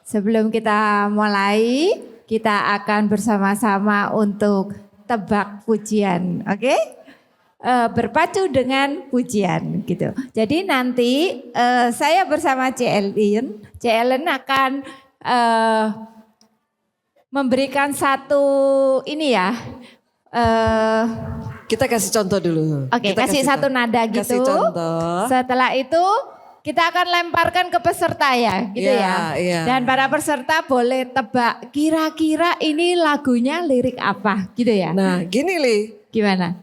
sebelum kita mulai, kita akan bersama-sama untuk tebak pujian, oke? Berpacu dengan pujian gitu. Jadi nanti saya bersama C. Ellen akan memberikan satu ini ya. Kita kasih contoh dulu. Oke, Kita kasih satu nada gitu. Kasih contoh. Setelah itu kita akan lemparkan ke peserta ya, gitu ya. Iya. Dan para peserta boleh tebak kira-kira ini lagunya lirik apa, gitu ya. Nah, gini Li. Gimana?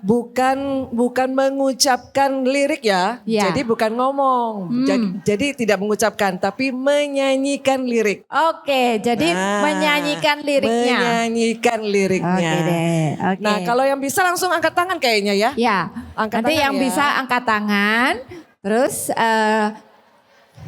Bukan mengucapkan lirik ya. Ya. Jadi bukan ngomong. Jadi tidak mengucapkan tapi menyanyikan lirik. Oke, jadi menyanyikan liriknya. Menyanyikan liriknya. Oke deh. Oke. Nah, kalau yang bisa langsung angkat tangan kayaknya ya. Ya. Angkat Nanti tangan yang ya. bisa angkat tangan. Terus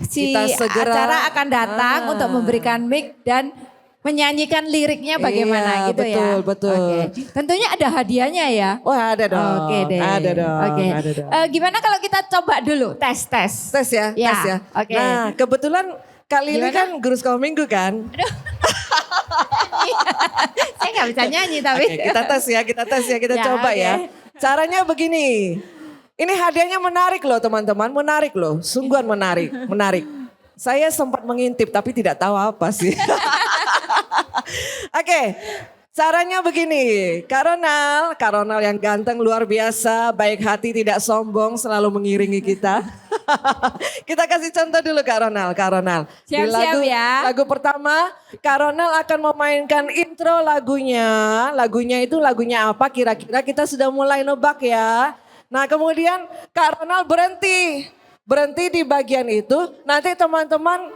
si Kita segera- acara akan datang untuk memberikan mic dan menyanyikan liriknya bagaimana Iya, gitu ya. betul. Oke. Tentunya ada hadiahnya ya. Wah, ada dong. Oke deh. Ada dong. Oke. Ada dong. Gimana kalau kita coba dulu tes? Tes ya, Ya, tes ya. oke. Nah, kebetulan Kak Lili Gimana? kan guru sekolah minggu kan. Saya nggak bisa nyanyi tapi. Oke, kita tes ya, kita Ya, coba oke. ya. Caranya begini. Ini hadiahnya menarik loh teman-teman, menarik loh. Sungguhan menarik. Saya sempat mengintip tapi tidak tahu apa sih. Oke, caranya begini. Kak Ronald yang ganteng luar biasa, baik hati tidak sombong, selalu mengiringi kita. Kita kasih contoh dulu Kak Ronald. Di Siap-siap ya. Lagu pertama, Kak Ronald akan memainkan intro lagunya. Lagunya itu lagunya apa kira-kira kita sudah mulai nebak ya. Nah kemudian Kak Ronald berhenti di bagian itu. Nanti teman-teman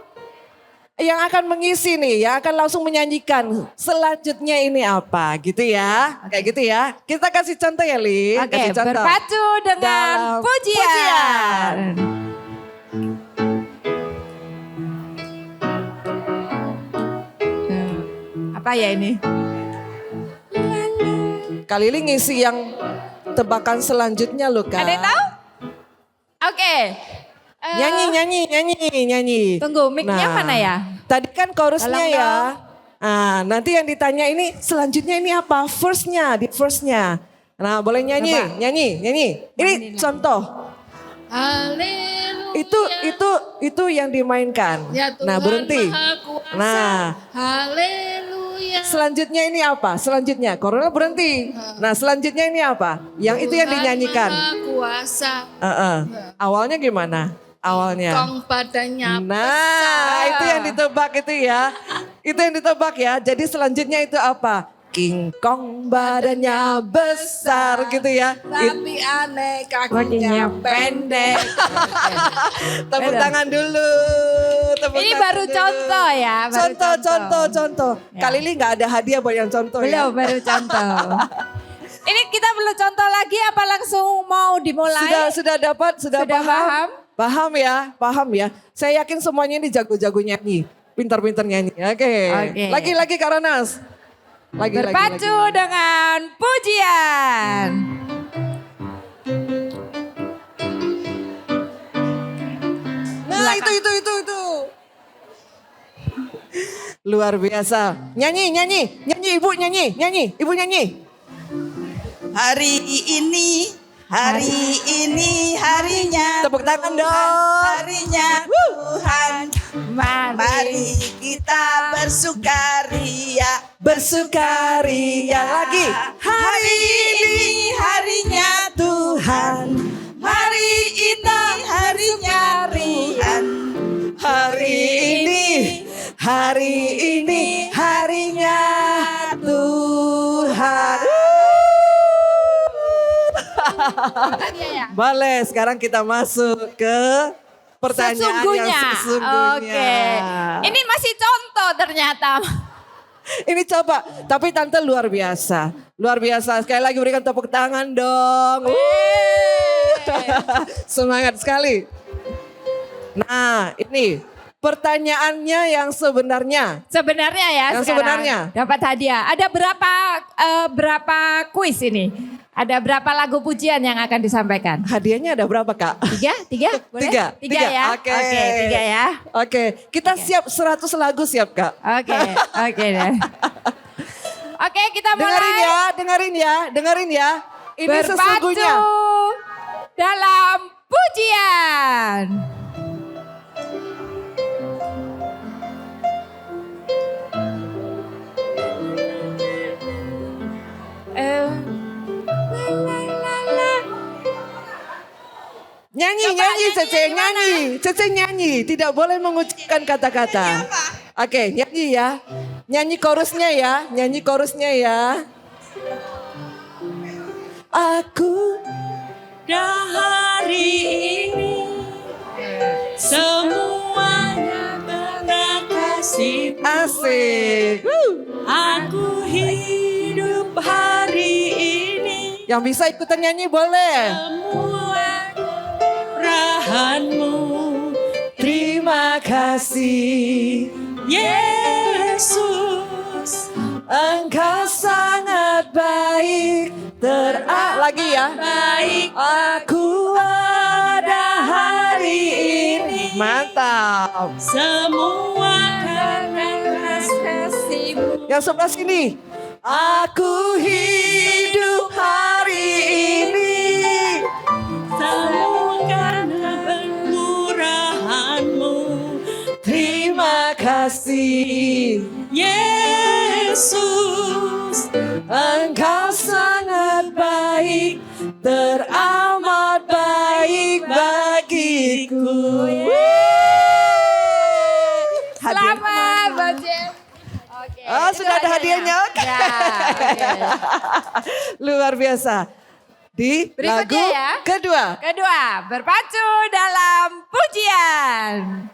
yang akan mengisi nih, yang akan langsung menyanyikan selanjutnya ini apa gitu ya. Kayak gitu ya. Kita kasih contoh ya Li. Oke, Kasih contoh. berpacu dengan Dalam pujian. Apa ya ini? Kak Lili ngisi yang tebakan selanjutnya loh Kak. Ada yang tahu? Oke. Nyanyi. Tunggu, mic-nya mana ya? Tadi kan chorusnya Tolong ya. dong. Nah, nanti yang ditanya ini selanjutnya ini apa? Di firstnya. Nah, boleh nyanyi. Ini contoh. Haleluya. Itu yang dimainkan. Ya Tuhan Nah, berhenti. Maha Kuasa. Nah, Haleluya. selanjutnya ini apa? Selanjutnya, Corona berhenti. Nah, selanjutnya ini apa? Yang itu yang Tuhan dinyanyikan. Maha Kuasa. Awalnya gimana? Awalnya. Kong badannya Nah, besar. itu yang ditebak itu ya. Itu yang ditebak ya. Jadi selanjutnya itu apa? King Kong badannya besar gitu ya. Tapi aneh kakinya pendek. Tepuk tangan dulu. Tepuk Ini tangan baru dulu. contoh ya. baru Contoh. Ya. Kali ini nggak ada hadiah buat yang contoh ya. Belum, baru contoh. Ini kita perlu contoh lagi apa langsung mau dimulai? Sudah dapat, sudah paham? Paham ya. Saya yakin semuanya ini jago-jago nyanyi. Pintar-pintar nyanyi. Oke. Oke. Lagi Kak Ronas. Lagi. Berpacu dengan pujian. Nah, itu. Luar biasa. Nyanyi, Ibu nyanyi. Hari ini harinya Tepuk tangan Tuhan, dong. harinya Tuhan. Mari kita Bersukaria lagi. Hari ini harinya Tuhan. Hari ini harinya Tuhan. Hari ini harinya Tuhan. Boleh, sekarang kita masuk ke pertanyaan yang sesungguhnya. Oke. Ini masih contoh ternyata. Ini coba, tapi Tante luar biasa. Sekali lagi berikan tepuk tangan dong. Semangat sekali. Nah, ini pertanyaannya yang sebenarnya. Sebenarnya ya Yang sekarang sebenarnya. dapat hadiah. Ada berapa kuis ini? Ada berapa lagu pujian yang akan disampaikan? Hadiahnya ada berapa Kak? Tiga? Boleh? Tiga. Ya? Oke. Tiga ya. Oke, kita siap 100 lagu siap Kak. Oke deh. Oke, kita mulai. Dengerin ya. Ini Berpacu sesungguhnya. dalam pujian. Nyanyi, Cece nyanyi. Tidak boleh mengucapkan kata-kata. Oke, nyanyi ya. Nyanyi chorusnya ya. Aku Hari ini semuanya berkasih. asik. Aku hidup hari ini Yang bisa ikutan nyanyi boleh. semua kemurahan-Mu. Terima kasih. Yesus, Engkau sangat baik. Lagi ya. baik Aku ada hari ini. Mantap. semua karena kasih-Mu. Yang sebelah sini. Aku hidup hari ini. Semua karena pemurahan-Mu. Terima kasih. Yesus, Engkau sangat baik. Teramat baik bagiku. Selamat Mbak Jen. Oke. Oh, itu sudah ada hadiahnya. Oke. Ya, oke. Luar biasa. Di Berikutnya lagu ya. kedua. Berpacu dalam pujian.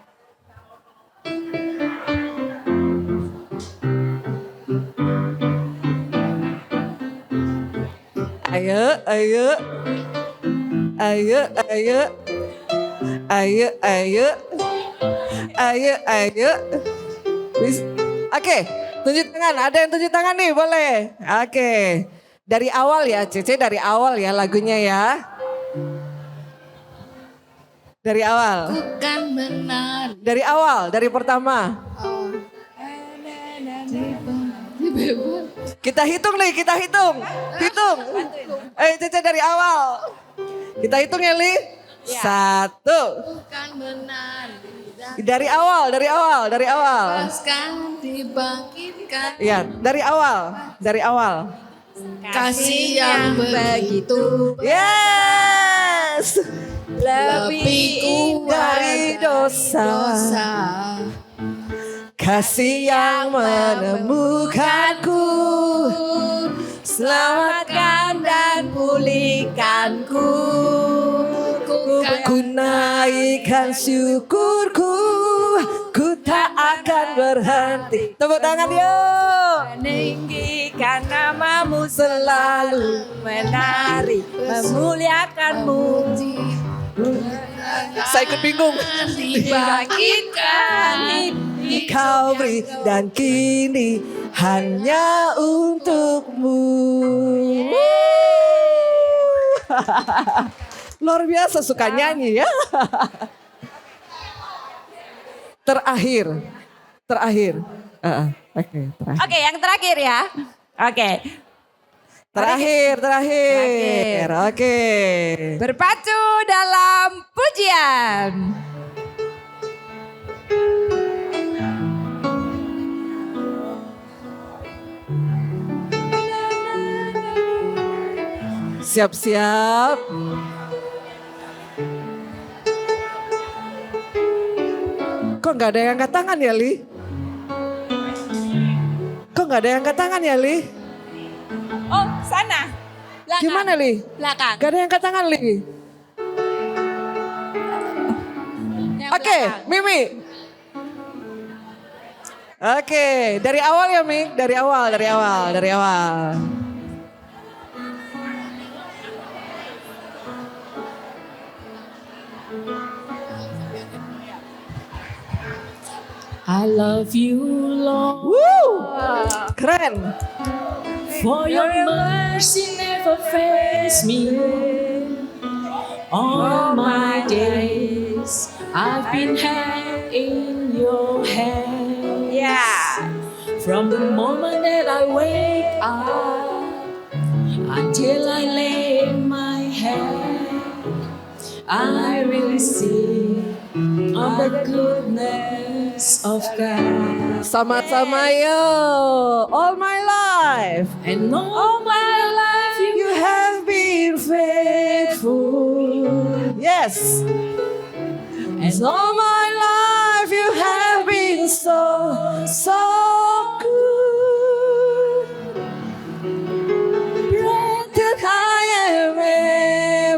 Ayo. Oke, tunjuk tangan. Ada yang tunjuk tangan nih, boleh. Oke. Dari awal ya, Cece dari awal ya lagunya ya. Dari awal. Bukan benar. Dari awal, dari pertama. Kita hitung nih, Hitung. Cece dari awal. Kita hitung ya, Li. 1. Bukan benar. Dari awal. Lepaskan dibangkitkan. Iya, dari awal. Kasih yang begitu Yes. lebih kuat dari dosa. Kasih yang menemukanku, selamatkan dan pulihkanku. Ku naikkan syukurku, ku tak akan berhenti. Tepuk tangan yuk. Meninggikan namamu selalu menari, memuliakanmu. Saya ikut bingung. dibangkitkan. Kau beri dan kini hanya untukmu. Luar biasa suka nyanyi ya. Terakhir. Oke, terakhir. Oke, yang terakhir ya. Oke. Terakhir. Oke. Berpacu dalam pujian. Siap-siap. Kok nggak ada yang angkat tangan ya, Li? Kok nggak ada yang angkat tangan ya, Li? Oh, sana. Belakang. Gimana, Li? Belakang. Gak ada yang angkat tangan, Li? Yang Oke, belakang. Mimi. Oke, dari awal ya, Mi. Dari awal. I love you, Lord. Woo! Keren. For your mercy never fails me. All my days I've been held in your hand. Ya. From the moment that I wake up until I lay my head, I will sing of the goodness of God. Sama-sama yo. All my life. And all my life You have been faithful. Yes. and All my life you have been so good. That I am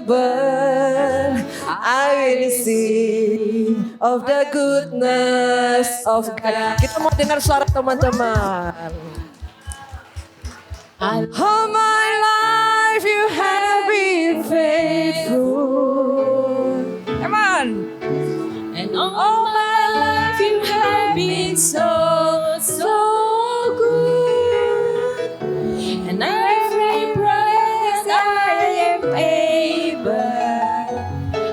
able, I will sing of the goodness of God. Kita mau dengar suara teman-teman. All my life you have been faithful. Come on. And all my life you have been so good. And every breath I am able,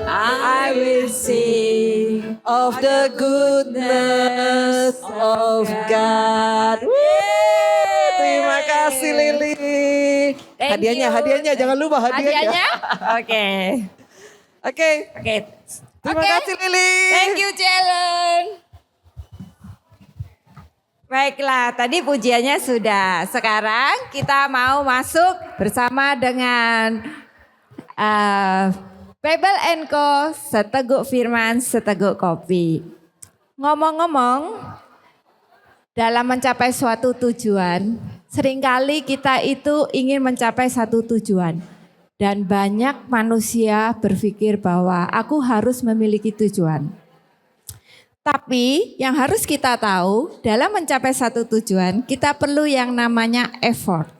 I will sing Of the goodness of God. Wih, terima kasih Lili. Thank Hadiahnya you. jangan lupa hadiahnya. Hadiahnya? Oke. Oke, Oke. terima Oke. kasih Lili. Thank you, Jelen. Baiklah, tadi pujiannya sudah. Sekarang kita mau masuk bersama dengan Pebble & Co. Seteguk Firman, Seteguk Kopi. Ngomong-ngomong, dalam mencapai suatu tujuan, seringkali kita itu ingin mencapai satu tujuan. Dan banyak manusia berpikir bahwa aku harus memiliki tujuan. Tapi yang harus kita tahu, dalam mencapai satu tujuan, kita perlu yang namanya effort.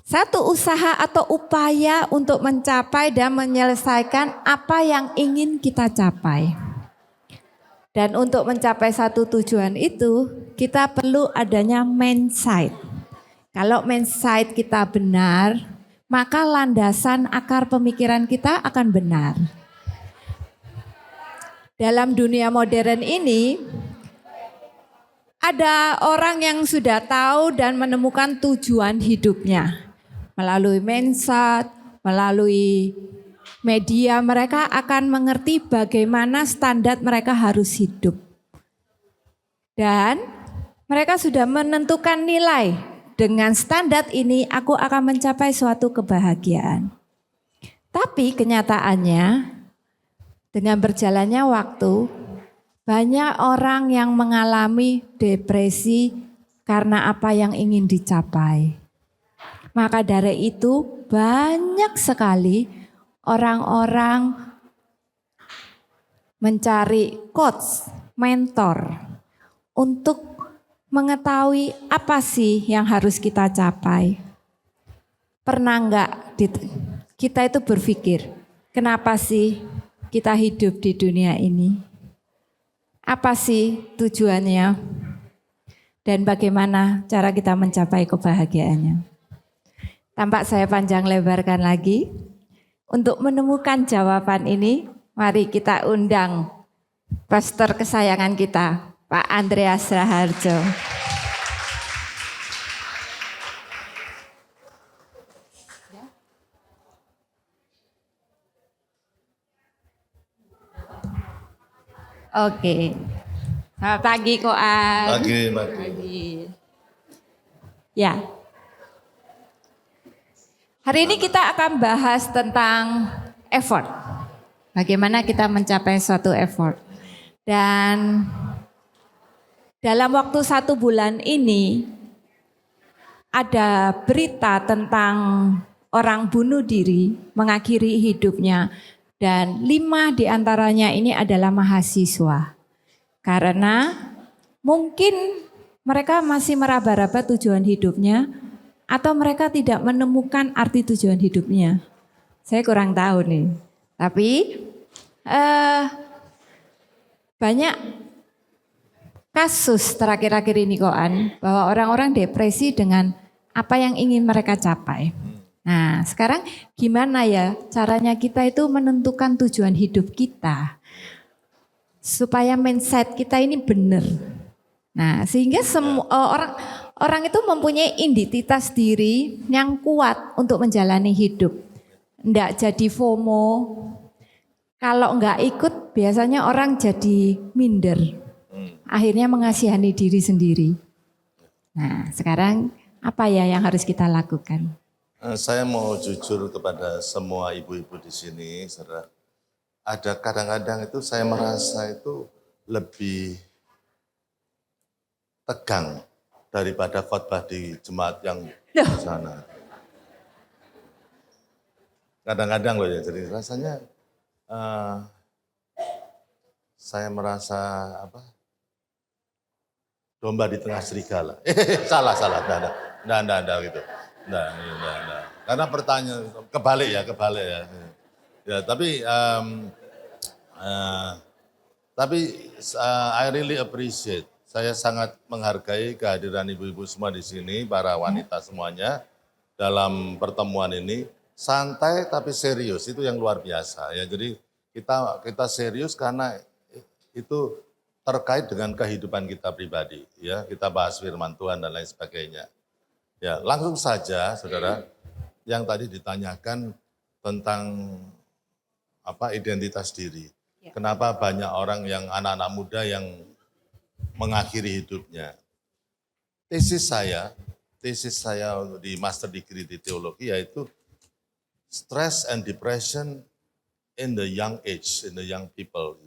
Satu usaha atau upaya untuk mencapai dan menyelesaikan apa yang ingin kita capai. Dan untuk mencapai satu tujuan itu, kita perlu adanya mindset. Kalau mindset kita benar, maka landasan akar pemikiran kita akan benar. Dalam dunia modern ini, ada orang yang sudah tahu dan menemukan tujuan hidupnya. Melalui mindset, melalui media, mereka akan mengerti bagaimana standar mereka harus hidup. Dan mereka sudah menentukan nilai. Dengan standar ini aku akan mencapai suatu kebahagiaan. Tapi kenyataannya dengan berjalannya waktu banyak orang yang mengalami depresi karena apa yang ingin dicapai. Maka dari itu banyak sekali orang-orang mencari coach, mentor untuk mengetahui apa sih yang harus kita capai. Pernah enggak kita itu berpikir, kenapa sih kita hidup di dunia ini? Apa sih tujuannya? Dan bagaimana cara kita mencapai kebahagiaannya? Tanpa saya panjang lebarkan lagi, untuk menemukan jawaban ini, mari kita undang pastor kesayangan kita, Pak Andreas Raharjo. Oke. Selamat pagi Koan. Pagi. Ya. Hari ini kita akan bahas tentang effort. Bagaimana kita mencapai suatu effort. Dan dalam waktu 1 bulan ini ada berita tentang orang bunuh diri mengakhiri hidupnya. Dan 5 diantaranya ini adalah mahasiswa. Karena mungkin mereka masih meraba-raba tujuan hidupnya atau mereka tidak menemukan arti tujuan hidupnya. Saya kurang tahu nih. Tapi banyak kasus terakhir-akhir ini Koan, bahwa orang-orang depresi dengan apa yang ingin mereka capai. Nah sekarang gimana ya caranya kita itu menentukan tujuan hidup kita. Supaya mindset kita ini benar. Nah sehingga orang itu mempunyai identitas diri yang kuat untuk menjalani hidup. Nggak jadi FOMO. Kalau nggak ikut biasanya orang jadi minder. Akhirnya mengasihani diri sendiri. Nah sekarang apa ya yang harus kita lakukan? Saya mau jujur kepada semua ibu-ibu di sini, saudara. Ada kadang-kadang itu saya merasa itu lebih tegang daripada khotbah di jemaat yang di sana. Kadang-kadang loh ya, jadi rasanya saya merasa domba di tengah serigala. Salah, enggak gitu. Enggak. Karena pertanyaan kebalik ya. Ya, tapi I really appreciate. Saya sangat menghargai kehadiran ibu-ibu semua di sini, para wanita semuanya dalam pertemuan ini. Santai tapi serius, itu yang luar biasa ya. Jadi kita serius karena itu terkait dengan kehidupan kita pribadi ya. Kita bahas firman Tuhan dan lain sebagainya. Ya, langsung saja saudara, yang tadi ditanyakan tentang identitas diri. Ya. Kenapa banyak orang yang anak-anak muda yang mengakhiri hidupnya. Tesis saya di master degree di teologi yaitu stress and depression in the young age, in the young people.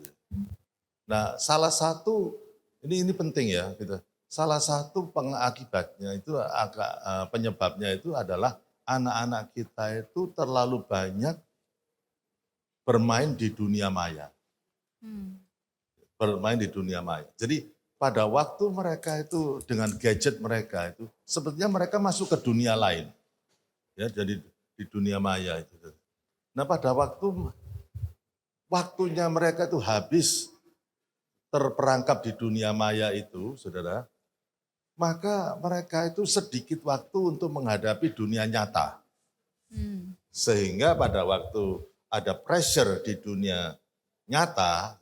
Nah, salah satu ini penting ya, gitu. Salah satu pengakibatnya itu penyebabnya itu adalah anak-anak kita itu terlalu banyak bermain di dunia maya. Bermain di dunia maya. Jadi pada waktu mereka itu dengan gadget mereka itu sepertinya mereka masuk ke dunia lain. Ya, jadi di dunia maya itu. Nah, pada waktunya mereka itu habis terperangkap di dunia maya itu, saudara, maka mereka itu sedikit waktu untuk menghadapi dunia nyata. Sehingga pada waktu ada pressure di dunia nyata,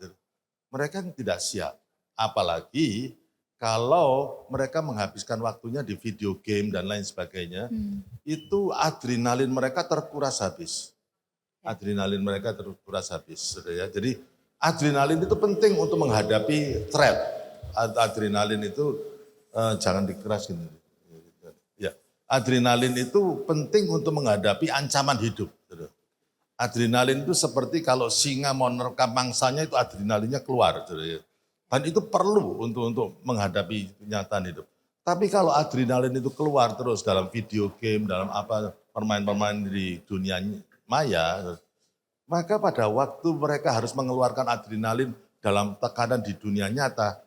mereka tidak siap. Apalagi kalau mereka menghabiskan waktunya di video game dan lain sebagainya, itu adrenalin mereka terkuras habis. Adrenalin mereka terkuras habis. Ya. Jadi adrenalin itu penting untuk menghadapi threat. Adrenalin itu jangan dikeras gitu. Ya, adrenalin itu penting untuk menghadapi ancaman hidup. Adrenalin itu seperti kalau singa mau menerkam mangsanya itu adrenalinnya keluar. Dan itu perlu untuk menghadapi kenyataan hidup. Tapi kalau adrenalin itu keluar terus dalam video game, dalam permain-permain di dunia maya, maka pada waktu mereka harus mengeluarkan adrenalin dalam tekanan di dunia nyata,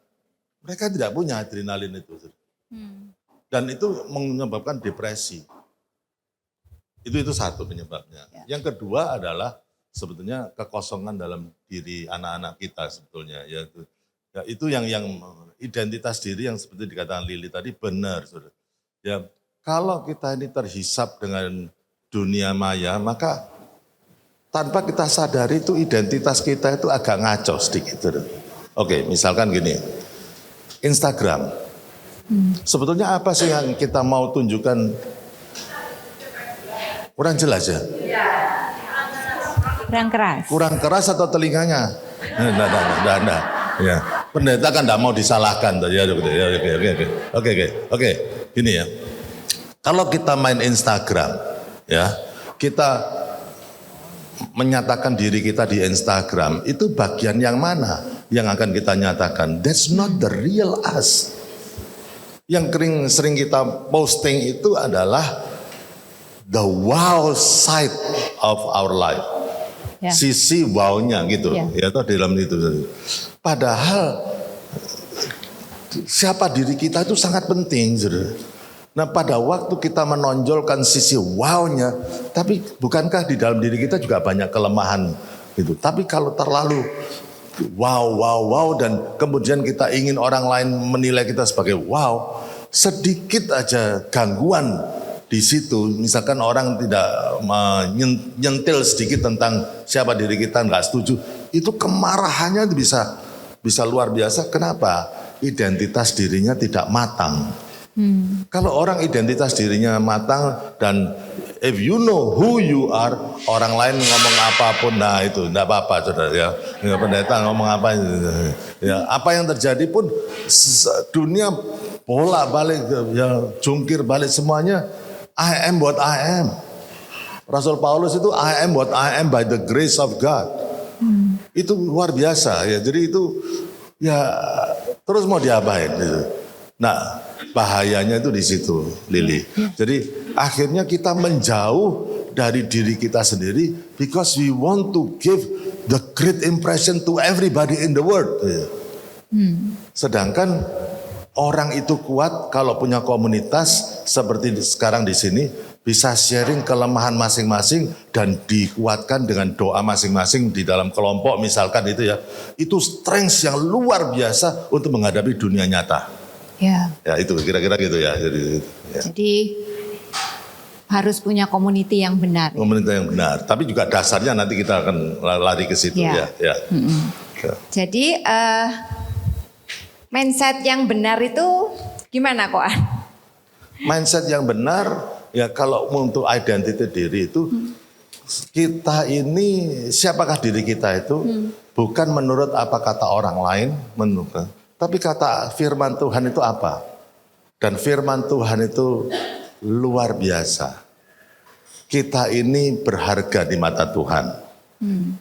mereka tidak punya adrenalin itu. Dan itu menyebabkan depresi. Itu satu penyebabnya. Ya. Yang kedua adalah sebetulnya kekosongan dalam diri anak-anak kita sebetulnya. Ya, itu yang identitas diri yang seperti dikatakan Lili tadi benar. Saudara. Ya, kalau kita ini terhisap dengan dunia maya, maka tanpa kita sadari itu identitas kita itu agak ngaco sedikit. Saudara. Oke, misalkan gini. Instagram. Sebetulnya apa sih yang kita mau tunjukkan? Kurang jelas ya? Kurang keras. Kurang keras atau telinganya? Enggak. Ya. Pendeta kan enggak mau disalahkan. Oke. Gini ya. Kalau kita main Instagram, ya, kita menyatakan diri kita di Instagram, itu bagian yang mana yang akan kita nyatakan? That's not the real us. Yang sering kita posting itu adalah the wow side of our life. Ya. Sisi wow-nya gitu. Ya toh dalam itu. Padahal siapa diri kita itu sangat penting. Nah pada waktu kita menonjolkan sisi wow-nya, tapi bukankah di dalam diri kita juga banyak kelemahan gitu. Tapi kalau terlalu wow, dan kemudian kita ingin orang lain menilai kita sebagai wow, sedikit aja gangguan di situ, misalkan orang tidak menyentil sedikit tentang siapa diri kita, nggak setuju, itu kemarahannya bisa luar biasa. Kenapa? Identitas dirinya tidak matang. Kalau orang identitas dirinya matang dan if you know who you are, orang lain ngomong apapun, nah itu enggak apa-apa, saudara ya. Ya pendeta ngomong apa, ya apa yang terjadi pun dunia bola balik, ya jungkir balik semuanya. I am what I am. Rasul Paulus itu I am what I am by the grace of God. Itu luar biasa ya. Jadi itu ya terus mau diapain gitu. Nah, bahayanya itu di situ, Lili. Jadi akhirnya kita menjauh dari diri kita sendiri because we want to give the great impression to everybody in the world. Sedangkan orang itu kuat kalau punya komunitas seperti sekarang di sini, bisa sharing kelemahan masing-masing dan dikuatkan dengan doa masing-masing di dalam kelompok misalkan itu ya. Itu strength yang luar biasa untuk menghadapi dunia nyata. Ya. Ya itu kira-kira gitu ya. Jadi harus punya community yang benar. Komunitas yang benar. Tapi juga dasarnya nanti kita akan lari ke situ ya. Ya. Jadi mindset yang benar itu gimana kok? Mindset yang benar ya kalau untuk identitas diri itu kita ini siapakah diri kita itu bukan menurut apa kata orang lain, tapi kata firman Tuhan itu apa? Dan firman Tuhan itu luar biasa. Kita ini berharga di mata Tuhan.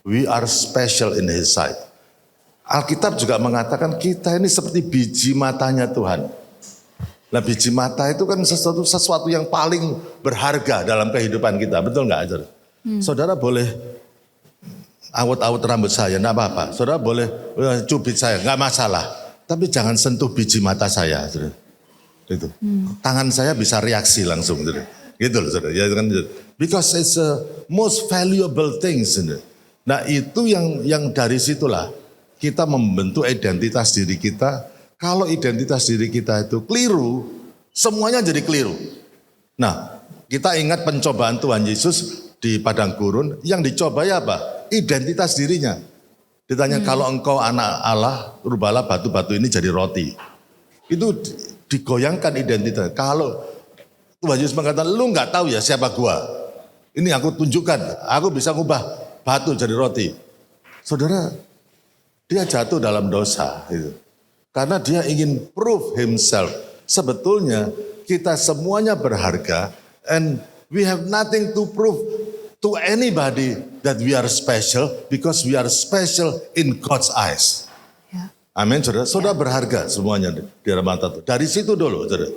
We are special in His sight. Alkitab juga mengatakan kita ini seperti biji matanya Tuhan. Nah biji mata itu kan sesuatu yang paling berharga dalam kehidupan kita. Betul nggak? Saudara boleh awut-awut rambut saya, enggak apa-apa. Saudara boleh cubit saya, enggak masalah. Tapi jangan sentuh biji mata saya. Itu. Tangan saya bisa reaksi langsung. Gitu loh saudara. Ya, kan, because it's a most valuable things. Nah itu yang dari situlah kita membentuk identitas diri kita. Kalau identitas diri kita itu keliru, semuanya jadi keliru. Nah, kita ingat pencobaan Tuhan Yesus di padang gurun, yang dicobai apa? Identitas dirinya. Ditanya kalau engkau anak Allah, rubahlah batu-batu ini jadi roti. Itu digoyangkan identitas. Kalau Tuhan Yesus mengatakan, lu nggak tahu ya siapa gua. Ini aku tunjukkan, aku bisa ngubah batu jadi roti. Saudara, dia jatuh dalam dosa gitu. Karena dia ingin prove himself. Sebetulnya kita semuanya berharga and we have nothing to prove to anybody that we are special because we are special in God's eyes. Ya. Amin, saudara. Saudara berharga semuanya di dalam mata Tuhan. Dari situ dulu, saudara.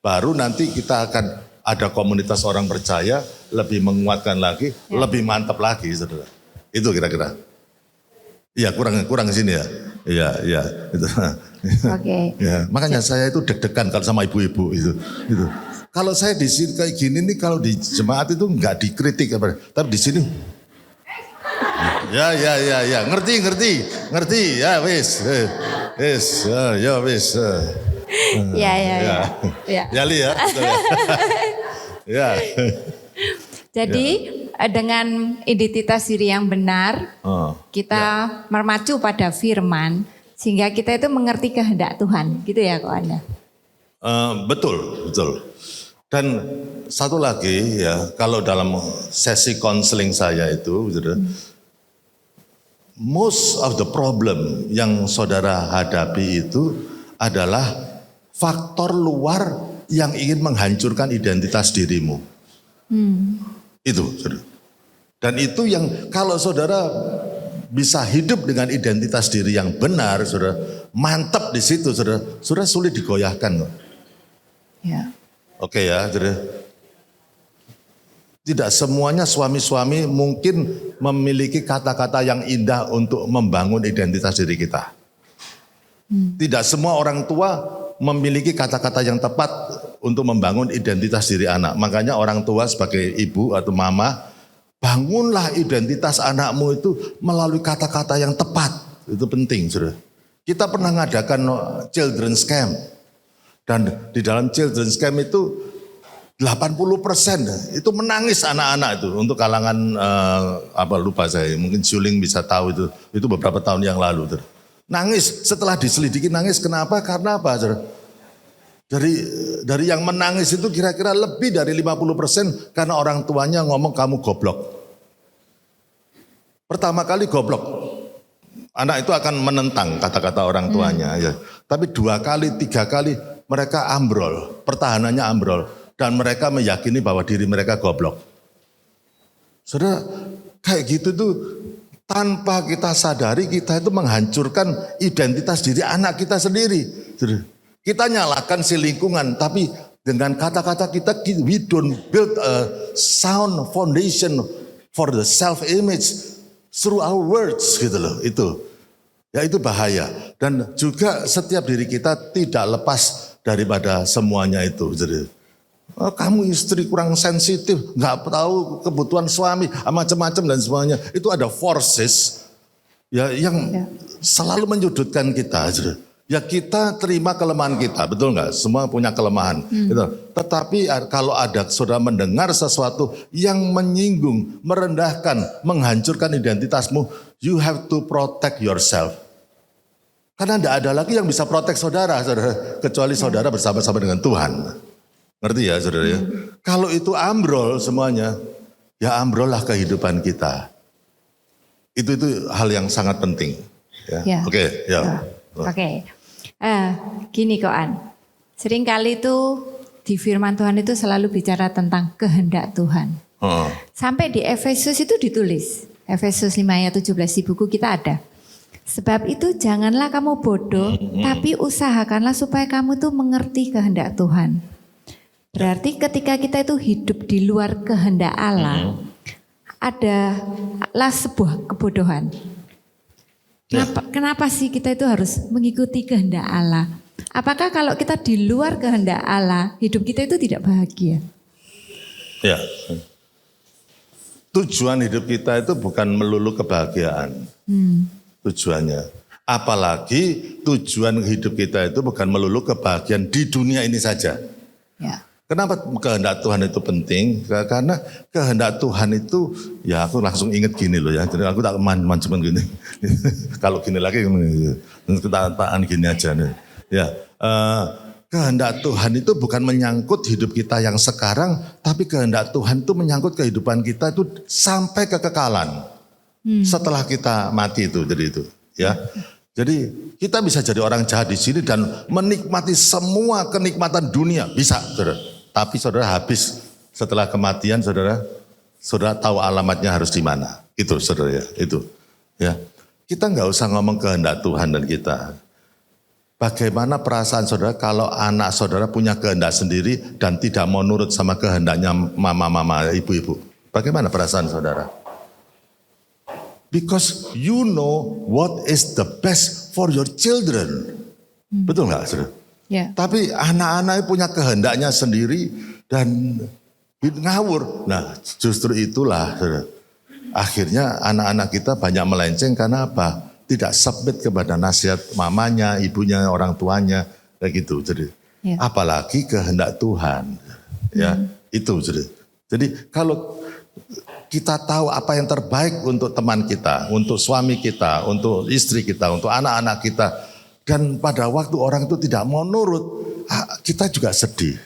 Baru nanti kita akan ada komunitas orang percaya lebih menguatkan lagi, lebih mantap lagi, saudara. Itu kira-kira. Iya kurang sini ya. Iya itu. Oke. Ya, makanya saya itu deg-degan kalau sama ibu-ibu itu. Kalau saya di sini kayak gini nih kalau di jemaat itu enggak dikritik tapi di sini ya ngerti ya wis. Ya wis. Ya. Ya li ya. Ya. Jadi dengan identitas diri yang benar, kita mermacu pada firman, sehingga kita itu mengerti kehendak Tuhan, gitu ya kok Anda? Betul. Dan satu lagi ya, kalau dalam sesi konseling saya itu, most of the problem yang saudara hadapi itu adalah faktor luar yang ingin menghancurkan identitas dirimu. Itu, saudara. Dan itu yang kalau saudara bisa hidup dengan identitas diri yang benar, saudara, mantap di situ, saudara sulit digoyahkan. Ya. Oke ya, saudara. Tidak semuanya suami-suami mungkin memiliki kata-kata yang indah untuk membangun identitas diri kita. Tidak semua orang tua memiliki kata-kata yang tepat untuk membangun identitas diri anak. Makanya orang tua sebagai ibu atau mama, bangunlah identitas anakmu itu melalui kata-kata yang tepat. Itu penting, saudara. Kita pernah mengadakan children's camp. Dan di dalam children's camp itu 80% itu menangis anak-anak itu untuk kalangan lupa saya, mungkin Suling bisa tahu itu beberapa tahun yang lalu. Nangis setelah diselidiki nangis, kenapa? Karena apa? Dari yang menangis itu kira-kira lebih dari 50% karena orang tuanya ngomong kamu goblok. Pertama kali goblok, anak itu akan menentang kata-kata orang tuanya. Ya. Tapi 2 kali, 3 kali mereka ambrol, pertahanannya ambrol. Dan mereka meyakini bahwa diri mereka goblok. Saudara, kayak gitu tuh tanpa kita sadari kita itu menghancurkan identitas diri anak kita sendiri. Saudara, kita nyalakan si lingkungan, tapi dengan kata-kata kita, we don't build a sound foundation for the self-image through our words gitu loh, itu. Ya itu bahaya. Dan juga setiap diri kita tidak lepas daripada semuanya itu. Jadi, oh, kamu istri kurang sensitif, nggak tahu kebutuhan suami, macam-macam dan semuanya. Itu ada forces ya yang selalu menyudutkan kita. Ya kita terima kelemahan kita, betul nggak? Semua punya kelemahan. Gitu. Tetapi kalau ada saudara mendengar sesuatu yang menyinggung, merendahkan, menghancurkan identitasmu, you have to protect yourself. Karena tidak ada lagi yang bisa protek saudara, kecuali saudara bersama-sama dengan Tuhan. Ngerti ya saudara ya? Kalau itu ambrol semuanya, ya ambrollah kehidupan kita. Itu hal yang sangat penting. Ya. Oke, ya. Oke. Gini koan. Seringkali itu di firman Tuhan itu selalu bicara tentang kehendak Tuhan. Sampai di Efesus itu ditulis. Efesus 5 ayat 17 di buku kita ada. Sebab itu janganlah kamu bodoh, tapi usahakanlah supaya kamu tuh mengerti kehendak Tuhan. Berarti ketika kita itu hidup di luar kehendak Allah, adalah sebuah kebodohan. Kenapa sih kita itu harus mengikuti kehendak Allah? Apakah kalau kita di luar kehendak Allah, hidup kita itu tidak bahagia? Ya. Tujuan hidup kita itu bukan melulu kebahagiaan. Tujuannya. Apalagi tujuan hidup kita itu bukan melulu kebahagiaan di dunia ini saja. Ya. Kenapa kehendak Tuhan itu penting? Karena kehendak Tuhan itu, ya aku langsung ingat gini loh ya. Jadi aku tak cuman gini. Kalau gini lagi, kita gini aja nih. Ya, kehendak Tuhan itu bukan menyangkut hidup kita yang sekarang, tapi kehendak Tuhan itu menyangkut kehidupan kita itu sampai kekekalan. Setelah kita mati itu, jadi itu, ya. Jadi kita bisa jadi orang jahat di sini dan menikmati semua kenikmatan dunia, bisa, saudara. Tapi saudara habis setelah kematian, saudara tahu alamatnya harus di mana. Itu, saudara ya, itu, ya. Kita nggak usah ngomong kehendak Tuhan dan kita. Bagaimana perasaan saudara kalau anak saudara punya kehendak sendiri dan tidak mau nurut sama kehendaknya mama-mama, ibu-ibu? Bagaimana perasaan saudara? Because you know what is the best for your children. Betul nggak, saudara? Yeah. Tapi anak-anak punya kehendaknya sendiri dan ngawur. Nah justru itulah, saudara. Akhirnya anak-anak kita banyak melenceng karena apa? Tidak submit kepada nasihat mamanya, ibunya, orang tuanya, kayak gitu. Jadi apalagi kehendak Tuhan. Ya, itu. Jadi kalau kita tahu apa yang terbaik untuk teman kita, untuk suami kita, untuk istri kita, untuk anak-anak kita. Dan pada waktu orang itu tidak mau nurut, kita juga sedih.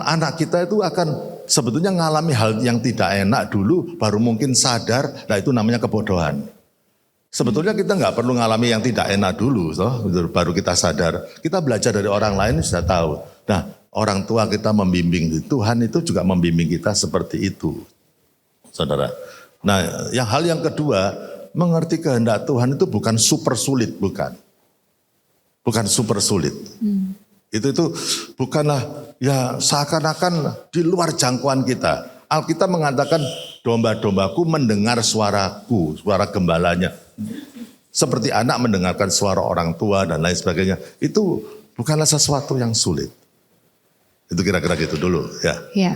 Anak kita itu akan sebetulnya mengalami hal yang tidak enak dulu, baru mungkin sadar, nah itu namanya kebodohan. Sebetulnya kita nggak perlu mengalami yang tidak enak dulu, baru kita sadar. Kita belajar dari orang lain sudah tahu. Nah, orang tua kita membimbing, Tuhan itu juga membimbing kita seperti itu, saudara. Nah, hal yang kedua, mengerti kehendak Tuhan itu bukan super sulit, bukan super sulit. Itu bukanlah ya seakan-akan di luar jangkauan kita. Alkitab mengatakan domba-dombaku mendengar suaraku, suara gembalanya. Seperti anak mendengarkan suara orang tua dan lain sebagainya. Itu bukanlah sesuatu yang sulit. Itu kira-kira gitu dulu ya. Ya.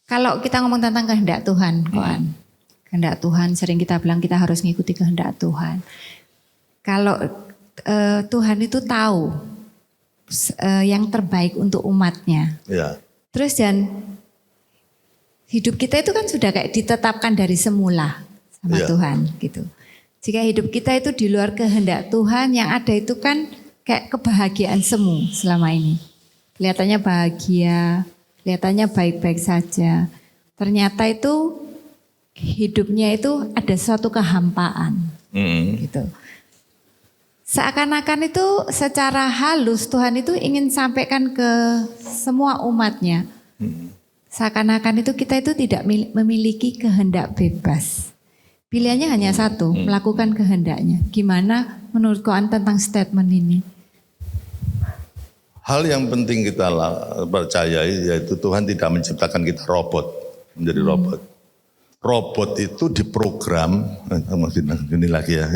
Kalau kita ngomong tentang kehendak Tuhan, Koan. Kehendak Tuhan, sering kita bilang kita harus mengikuti kehendak Tuhan. Kalau Tuhan itu tahu yang terbaik untuk umatnya. Ya. Terus dan hidup kita itu kan sudah kayak ditetapkan dari semula sama Iya. Tuhan gitu. Jika hidup kita itu di luar kehendak Tuhan, yang ada itu kan kayak kebahagiaan semu selama ini. Kelihatannya bahagia, kelihatannya baik-baik saja. Ternyata itu hidupnya itu ada suatu kehampaan gitu. Seakan-akan itu secara halus Tuhan itu ingin sampaikan ke semua umatnya. Seakan-akan itu kita itu tidak memiliki kehendak bebas. Pilihannya hanya satu, melakukan kehendaknya. Gimana menurut Koan tentang statement ini? Hal yang penting kita percayai yaitu Tuhan tidak menciptakan kita robot, menjadi robot. Robot itu diprogram, ini lagi ya.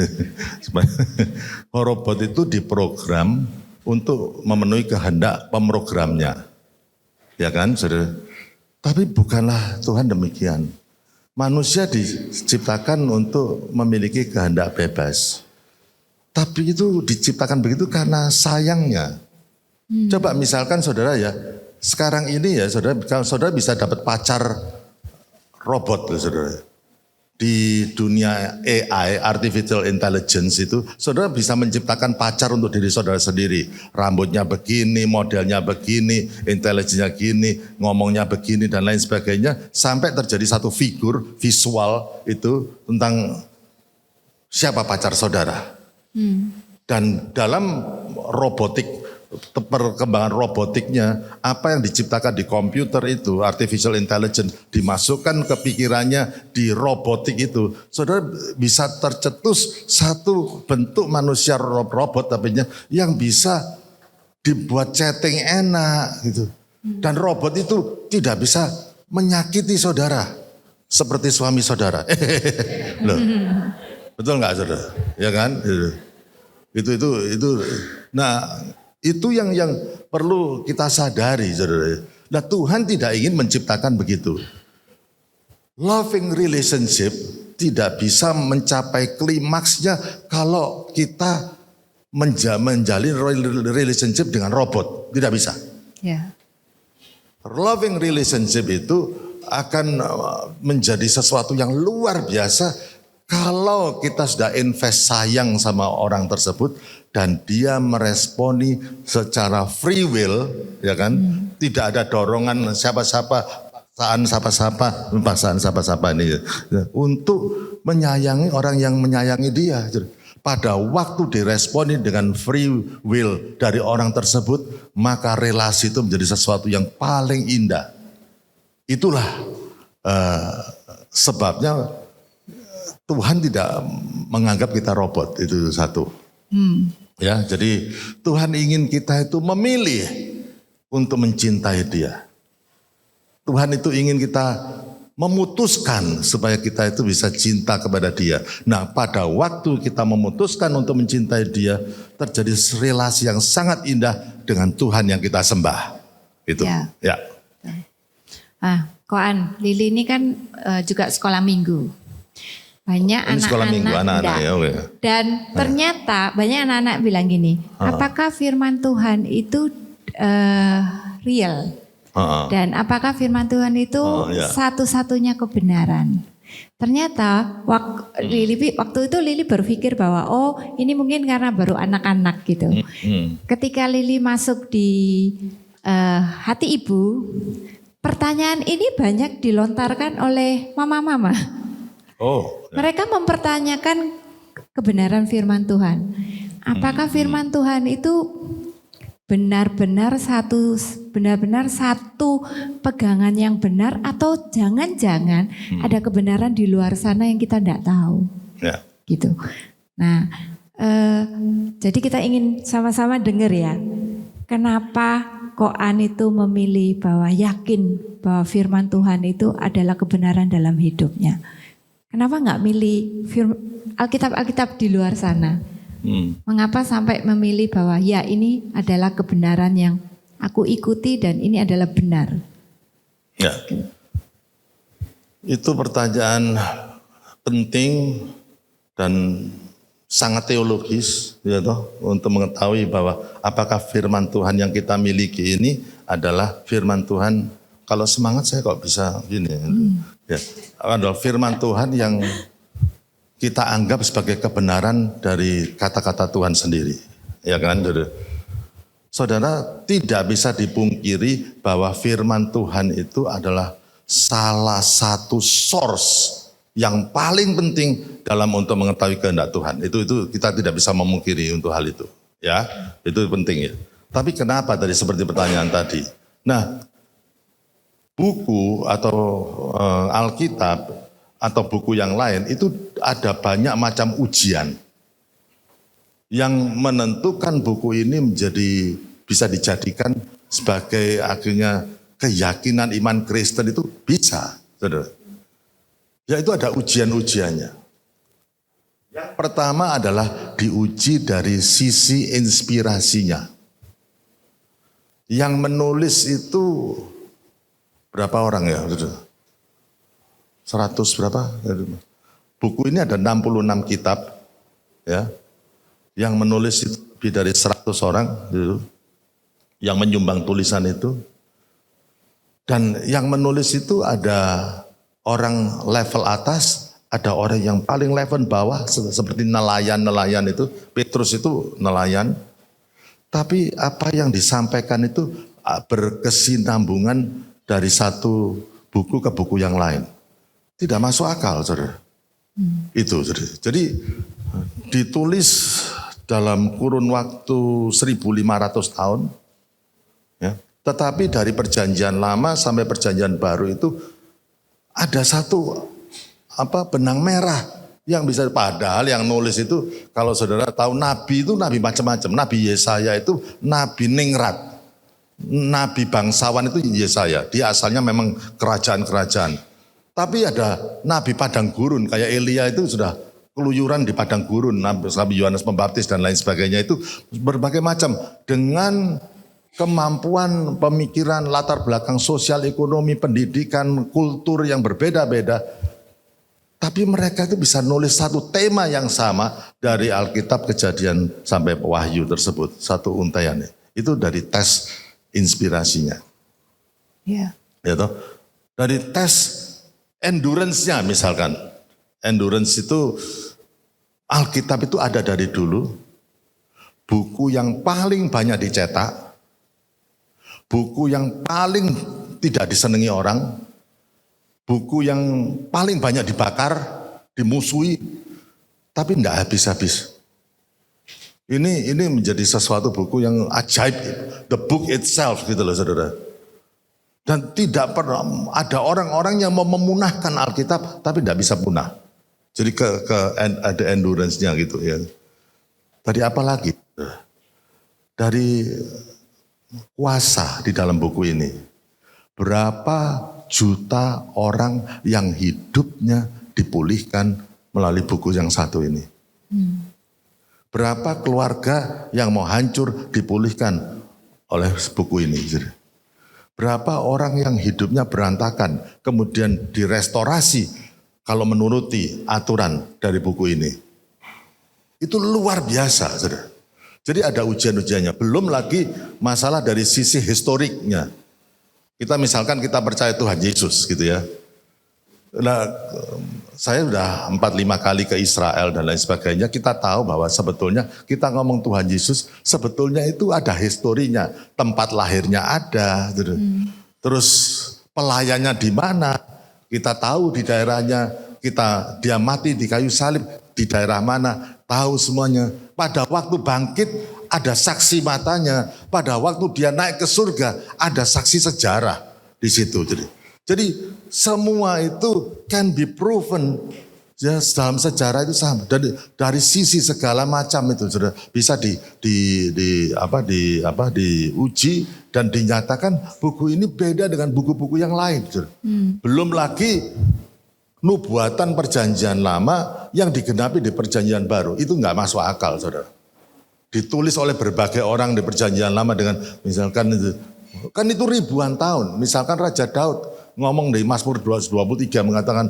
Robot itu diprogram untuk memenuhi kehendak pemrogramnya. Ya kan, saudara? Tapi bukanlah Tuhan demikian. Manusia diciptakan untuk memiliki kehendak bebas. Tapi itu diciptakan begitu karena sayangnya. Coba misalkan saudara ya, sekarang ini ya saudara bisa dapat pacar robot loh saudara. Di dunia AI, Artificial Intelligence itu, saudara bisa menciptakan pacar untuk diri saudara sendiri. Rambutnya begini, modelnya begini, intelijennya gini, ngomongnya begini dan lain sebagainya. Sampai terjadi satu figur visual itu tentang siapa pacar saudara. Dan dalam robotik, perkembangan robotiknya, apa yang diciptakan di komputer itu, artificial intelligence, dimasukkan ke pikirannya di robotik itu, saudara bisa tercetus satu bentuk manusia robot tapi yang bisa dibuat chatting enak gitu. Dan robot itu tidak bisa menyakiti saudara seperti suami saudara. Loh, betul nggak saudara? Ya kan? Itu. Nah, itu yang perlu kita sadari, saudara. Nah, Tuhan tidak ingin menciptakan begitu. Loving relationship tidak bisa mencapai klimaksnya kalau kita menjalin relationship dengan robot. Tidak bisa. Ya. Loving relationship itu akan menjadi sesuatu yang luar biasa kalau kita sudah invest sayang sama orang tersebut dan dia meresponi secara free will, ya kan? Tidak ada dorongan paksaan siapa-siapa ini untuk menyayangi orang yang menyayangi dia. Pada waktu diresponi dengan free will dari orang tersebut, maka relasi itu menjadi sesuatu yang paling indah. Itulah sebabnya Tuhan tidak menganggap kita robot, itu satu. Ya, jadi Tuhan ingin kita itu memilih untuk mencintai Dia. Tuhan itu ingin kita memutuskan supaya kita itu bisa cinta kepada Dia. Nah, pada waktu kita memutuskan untuk mencintai Dia, terjadi relasi yang sangat indah dengan Tuhan yang kita sembah. Itu. Ya. Koan, Lili ini kan juga sekolah minggu. Banyak anak-anak ya, dan ternyata banyak anak-anak bilang gini, apakah firman Tuhan itu real? Dan apakah firman Tuhan itu satu-satunya kebenaran? Ternyata waktu itu Lili berpikir bahwa ini mungkin karena baru anak-anak gitu. Ketika Lili masuk di hati ibu, pertanyaan ini banyak dilontarkan oleh mama-mama. Mereka mempertanyakan kebenaran firman Tuhan. Apakah firman Tuhan itu benar-benar satu pegangan yang benar atau jangan-jangan ada kebenaran di luar sana yang kita tidak tahu. Ya. Gitu. Nah, jadi kita ingin sama-sama dengar ya. Kenapa Koan itu memilih bahwa yakin bahwa firman Tuhan itu adalah kebenaran dalam hidupnya. Kenapa nggak milih Alkitab di luar sana? Mengapa sampai memilih bahwa ya ini adalah kebenaran yang aku ikuti dan ini adalah benar? Ya. Itu pertanyaan penting dan sangat teologis ya toh, untuk mengetahui bahwa apakah firman Tuhan yang kita miliki ini adalah firman Tuhan. Kalau semangat saya kok bisa gini ya. Adalah firman Tuhan yang kita anggap sebagai kebenaran dari kata-kata Tuhan sendiri. Ya kan, saudara, tidak bisa dipungkiri bahwa firman Tuhan itu adalah salah satu source yang paling penting dalam untuk mengetahui kehendak Tuhan. Itu kita tidak bisa memungkiri untuk hal itu. Ya, itu penting ya. Tapi kenapa tadi seperti pertanyaan tadi? Nah, buku atau Alkitab atau buku yang lain itu ada banyak macam ujian yang menentukan buku ini menjadi bisa dijadikan sebagai akhirnya keyakinan iman Kristen itu bisa, saudara. Yaitu ada ujian-ujiannya. Yang pertama adalah diuji dari sisi inspirasinya. Yang menulis itu berapa orang ya? 100 berapa? Buku ini ada 66 kitab ya. Yang menulis itu lebih dari 100 orang gitu, yang menyumbang tulisan itu. Dan yang menulis itu ada orang level atas, ada orang yang paling level bawah seperti nelayan-nelayan itu. Petrus itu nelayan. Tapi apa yang disampaikan itu berkesinambungan dari satu buku ke buku yang lain. Tidak masuk akal, saudara. Itu, saudara. Jadi ditulis dalam kurun waktu 1.500 tahun. Ya. Tetapi dari perjanjian lama sampai perjanjian baru itu ada satu benang merah yang bisa, padahal yang nulis itu kalau saudara tahu nabi itu nabi macam-macam. Nabi Yesaya itu nabi ningrat. Nabi bangsawan itu Yesaya. Dia asalnya memang kerajaan-kerajaan. Tapi ada nabi padang gurun kayak Elia itu sudah keluyuran di padang gurun, Nabi Yohanes Pembaptis dan lain sebagainya itu berbagai macam dengan kemampuan pemikiran, latar belakang sosial, ekonomi, pendidikan, kultur yang berbeda-beda. Tapi mereka itu bisa nulis satu tema yang sama dari Alkitab, Kejadian sampai Wahyu tersebut, satu untaian. Itu dari tes inspirasinya. Iya. Ya toh? Dari tes endurance-nya misalkan. Endurance itu Alkitab itu ada dari dulu, buku yang paling banyak dicetak, buku yang paling tidak disenangi orang, buku yang paling banyak dibakar, dimusuhi, tapi tidak habis-habis. Ini menjadi sesuatu buku yang ajaib, the book itself gitu loh saudara. Dan tidak pernah ada orang-orang yang mau memunahkan Alkitab, tapi tidak bisa punah. Jadi ada endurance-nya gitu ya. Tadi apa lagi? Dari kuasa di dalam buku ini. Berapa juta orang yang hidupnya dipulihkan melalui buku yang satu ini. Berapa keluarga yang mau hancur dipulihkan oleh buku ini. Berapa orang yang hidupnya berantakan kemudian direstorasi kalau menuruti aturan dari buku ini. Itu luar biasa, saudara. Jadi ada ujian-ujiannya. Belum lagi masalah dari sisi historiknya. Kita misalkan kita percaya Tuhan Yesus gitu ya. Nah, saya sudah 4-5 kali ke Israel dan lain sebagainya. Kita tahu bahwa sebetulnya kita ngomong Tuhan Yesus, sebetulnya itu ada historinya. Tempat lahirnya ada. Gitu. Terus pelayannya di mana? Kita tahu di daerahnya, dia mati di kayu salib di daerah mana, tahu semuanya. Pada waktu bangkit ada saksi matanya, pada waktu dia naik ke surga ada saksi sejarah di situ. Jadi semua itu can be proven ya, dalam sejarah itu sama. Dari sisi segala macam itu sudah bisa diuji dan dinyatakan buku ini beda dengan buku-buku yang lain. Belum lagi nubuatan perjanjian lama yang digenapi di perjanjian baru. Itu nggak masuk akal, saudara. Ditulis oleh berbagai orang di perjanjian lama dengan misalkan itu. Kan itu ribuan tahun. Misalkan Raja Daud ngomong di Mazmur 223 mengatakan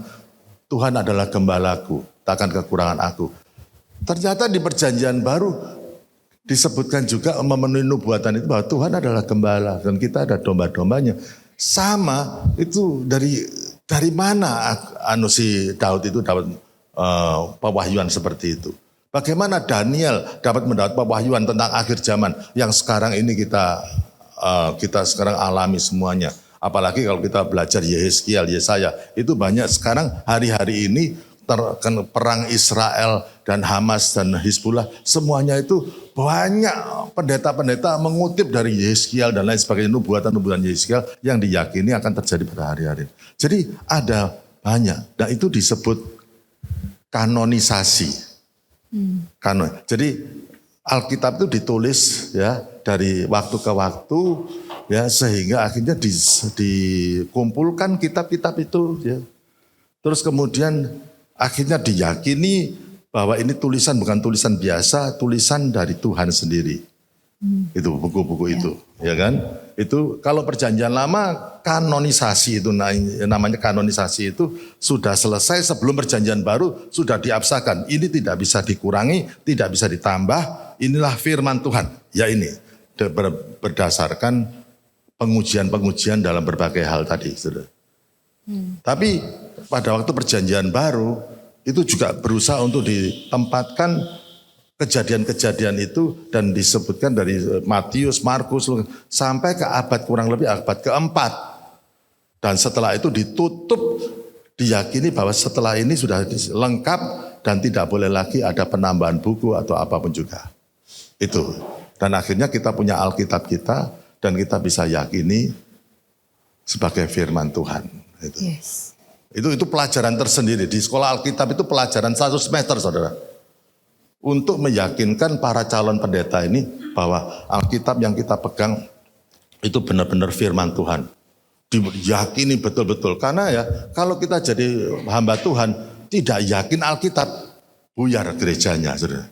Tuhan adalah gembalaku, takkan kekurangan aku. Ternyata di perjanjian baru disebutkan juga memenuhi nubuatan itu bahwa Tuhan adalah gembala dan kita ada domba-dombanya. Sama itu dari mana si Daud itu dapat pewahyuan seperti itu. Bagaimana Daniel dapat mendapat pewahyuan tentang akhir zaman yang sekarang ini kita sekarang alami semuanya. Apalagi kalau kita belajar Yehezkiel, Yesaya, itu banyak sekarang hari-hari ini perang Israel dan Hamas dan Hizbullah, semuanya itu banyak pendeta-pendeta mengutip dari Yehezkiel dan lain sebagainya, nubuatan-nubuatan Yehezkiel yang diyakini akan terjadi pada hari-hari. Jadi ada banyak, dan itu disebut kanonisasi. Jadi Alkitab itu ditulis ya dari waktu ke waktu ya sehingga akhirnya dikumpulkan kitab-kitab itu ya. Terus kemudian akhirnya diyakini bahwa ini tulisan bukan tulisan biasa, tulisan dari Tuhan sendiri. Itu buku-buku itu, ya kan? Itu kalau perjanjian lama kanonisasi itu namanya kanonisasi itu sudah selesai sebelum perjanjian baru sudah diabsahkan. Ini tidak bisa dikurangi, tidak bisa ditambah. Inilah firman Tuhan. Ya ini berdasarkan pengujian-pengujian dalam berbagai hal tadi, Saudara. Tapi pada waktu perjanjian baru itu juga berusaha untuk ditempatkan kejadian-kejadian itu dan disebutkan dari Matius, Markus sampai ke abad kurang lebih abad keempat. Dan setelah itu ditutup, diyakini bahwa setelah ini sudah lengkap dan tidak boleh lagi ada penambahan buku atau apapun juga. Itu. Dan akhirnya kita punya Alkitab kita dan kita bisa yakini sebagai firman Tuhan. Itu. Yes. Itu pelajaran tersendiri. Di sekolah Alkitab itu pelajaran 1 semester, saudara. Untuk meyakinkan para calon pendeta ini bahwa Alkitab yang kita pegang itu benar-benar firman Tuhan. Diyakini betul-betul. Karena ya kalau kita jadi hamba Tuhan tidak yakin Alkitab, buyar gerejanya. Saudara.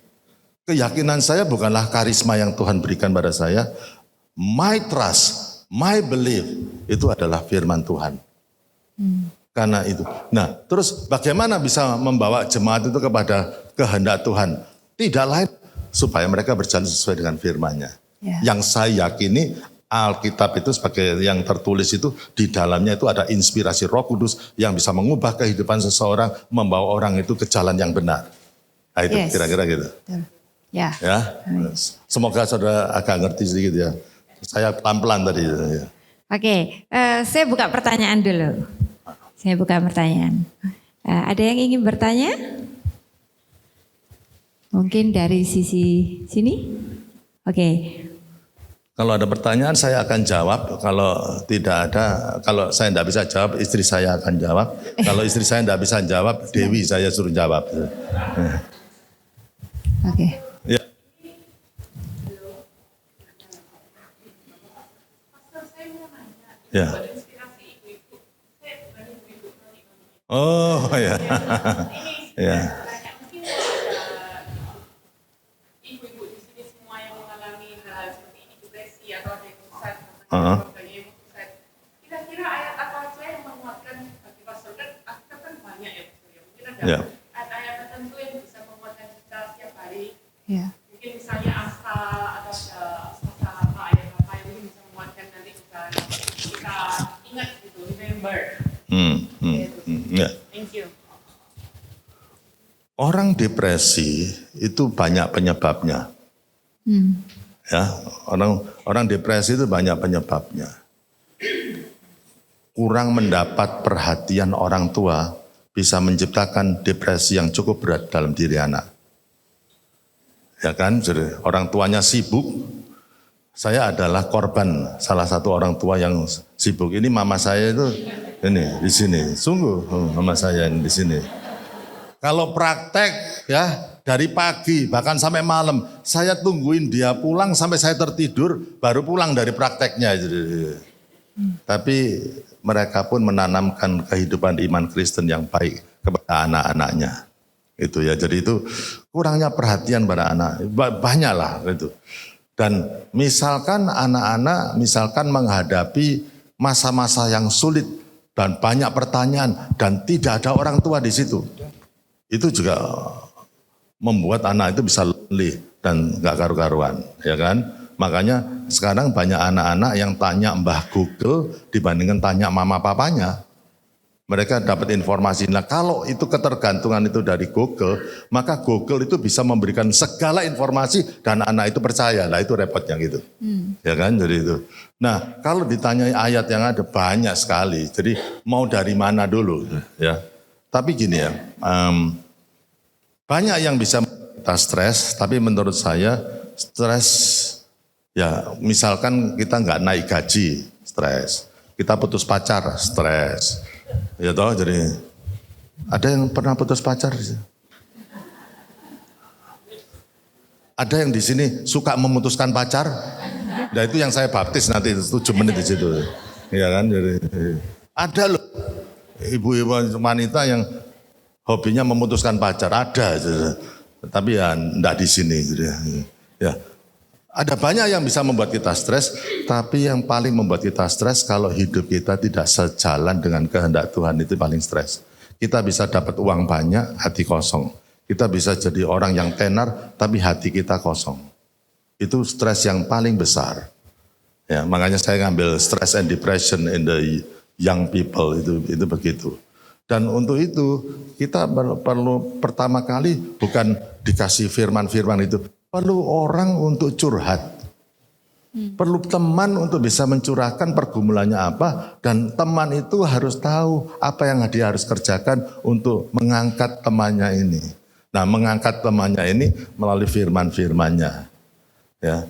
Keyakinan saya bukanlah karisma yang Tuhan berikan pada saya. My trust, my belief itu adalah firman Tuhan. Karena itu. Nah terus bagaimana bisa membawa jemaat itu kepada kehendak Tuhan? Tidak lain supaya mereka berjalan sesuai dengan firman-Nya. Ya. Yang saya yakini Alkitab itu sebagai yang tertulis itu di dalamnya itu ada inspirasi Roh Kudus yang bisa mengubah kehidupan seseorang, membawa orang itu ke jalan yang benar. Nah itu kira-kira gitu. Ya. Semoga saudara agak ngerti sedikit ya. Saya pelan-pelan tadi. Ya. Oke, saya buka pertanyaan dulu. Ada yang ingin bertanya? Mungkin dari sisi sini? Oke. Kalau ada pertanyaan saya akan jawab. Kalau tidak ada, kalau saya tidak bisa jawab, istri saya akan jawab. Kalau istri saya tidak bisa jawab, Dewi saya suruh jawab. Oke. Ya. Ya. Oh ya. Ya. Kira-kira ayat apa aja yang menguatkan bagi pastor kan banyak ya, mungkin ada ayat-ayat tertentu yang bisa menguatkan kita setiap hari. Mungkin misalnya asa atau asa apa ayat apa yang mungkin bisa menguatkan nanti kita ingat gitu, remember. Thank you. Orang depresi itu banyak penyebabnya. Ya, orang depresi itu banyak penyebabnya. Kurang mendapat perhatian orang tua bisa menciptakan depresi yang cukup berat dalam diri anak. Ya kan, jadi orang tuanya sibuk. Saya adalah korban salah satu orang tua yang sibuk. Ini mama saya itu ini di sini. Sungguh mama saya di sini. Kalau praktek ya dari pagi bahkan sampai malam saya tungguin dia pulang sampai saya tertidur baru pulang dari prakteknya. Tapi mereka pun menanamkan kehidupan iman Kristen yang baik kepada anak-anaknya. Itu ya. Jadi itu kurangnya perhatian pada anak. Banyaklah itu. Dan misalkan anak-anak misalkan menghadapi masa-masa yang sulit dan banyak pertanyaan dan tidak ada orang tua di situ. Itu juga membuat anak itu bisa lonely dan gak karu-karuan, ya kan? Makanya sekarang banyak anak-anak yang tanya Mbah Google dibandingkan tanya mama papanya. Mereka dapat informasi. Nah kalau itu ketergantungan itu dari Google, maka Google itu bisa memberikan segala informasi dan anak itu percaya. Nah itu repotnya gitu. Ya kan, jadi itu. Nah kalau ditanya ayat yang ada banyak sekali. Jadi mau dari mana dulu ya. Tapi gini ya, banyak yang bisa kita stres, tapi menurut saya stres ya misalkan kita nggak naik gaji, stres. Kita putus pacar, stres. Ya toh, jadi ada yang pernah putus pacar? Ada yang di sini suka memutuskan pacar? Nah itu yang saya baptis nanti 7 menit di situ. Ya kan? Jadi ada loh ibu-ibu wanita yang hobinya memutuskan pacar, ada. Tapi ya enggak di sini. Ya. Ada banyak yang bisa membuat kita stres, tapi yang paling membuat kita stres kalau hidup kita tidak sejalan dengan kehendak Tuhan itu paling stres. Kita bisa dapat uang banyak, hati kosong. Kita bisa jadi orang yang tenar, tapi hati kita kosong. Itu stres yang paling besar. Ya, makanya saya ngambil stress and depression in the young people, itu begitu. Dan untuk itu kita perlu pertama kali bukan dikasih firman-firman itu. Perlu orang untuk curhat. Perlu teman untuk bisa mencurahkan pergumulannya apa. Dan teman itu harus tahu apa yang dia harus kerjakan untuk mengangkat temannya ini. Nah mengangkat temannya ini melalui firman-firmannya. Ya.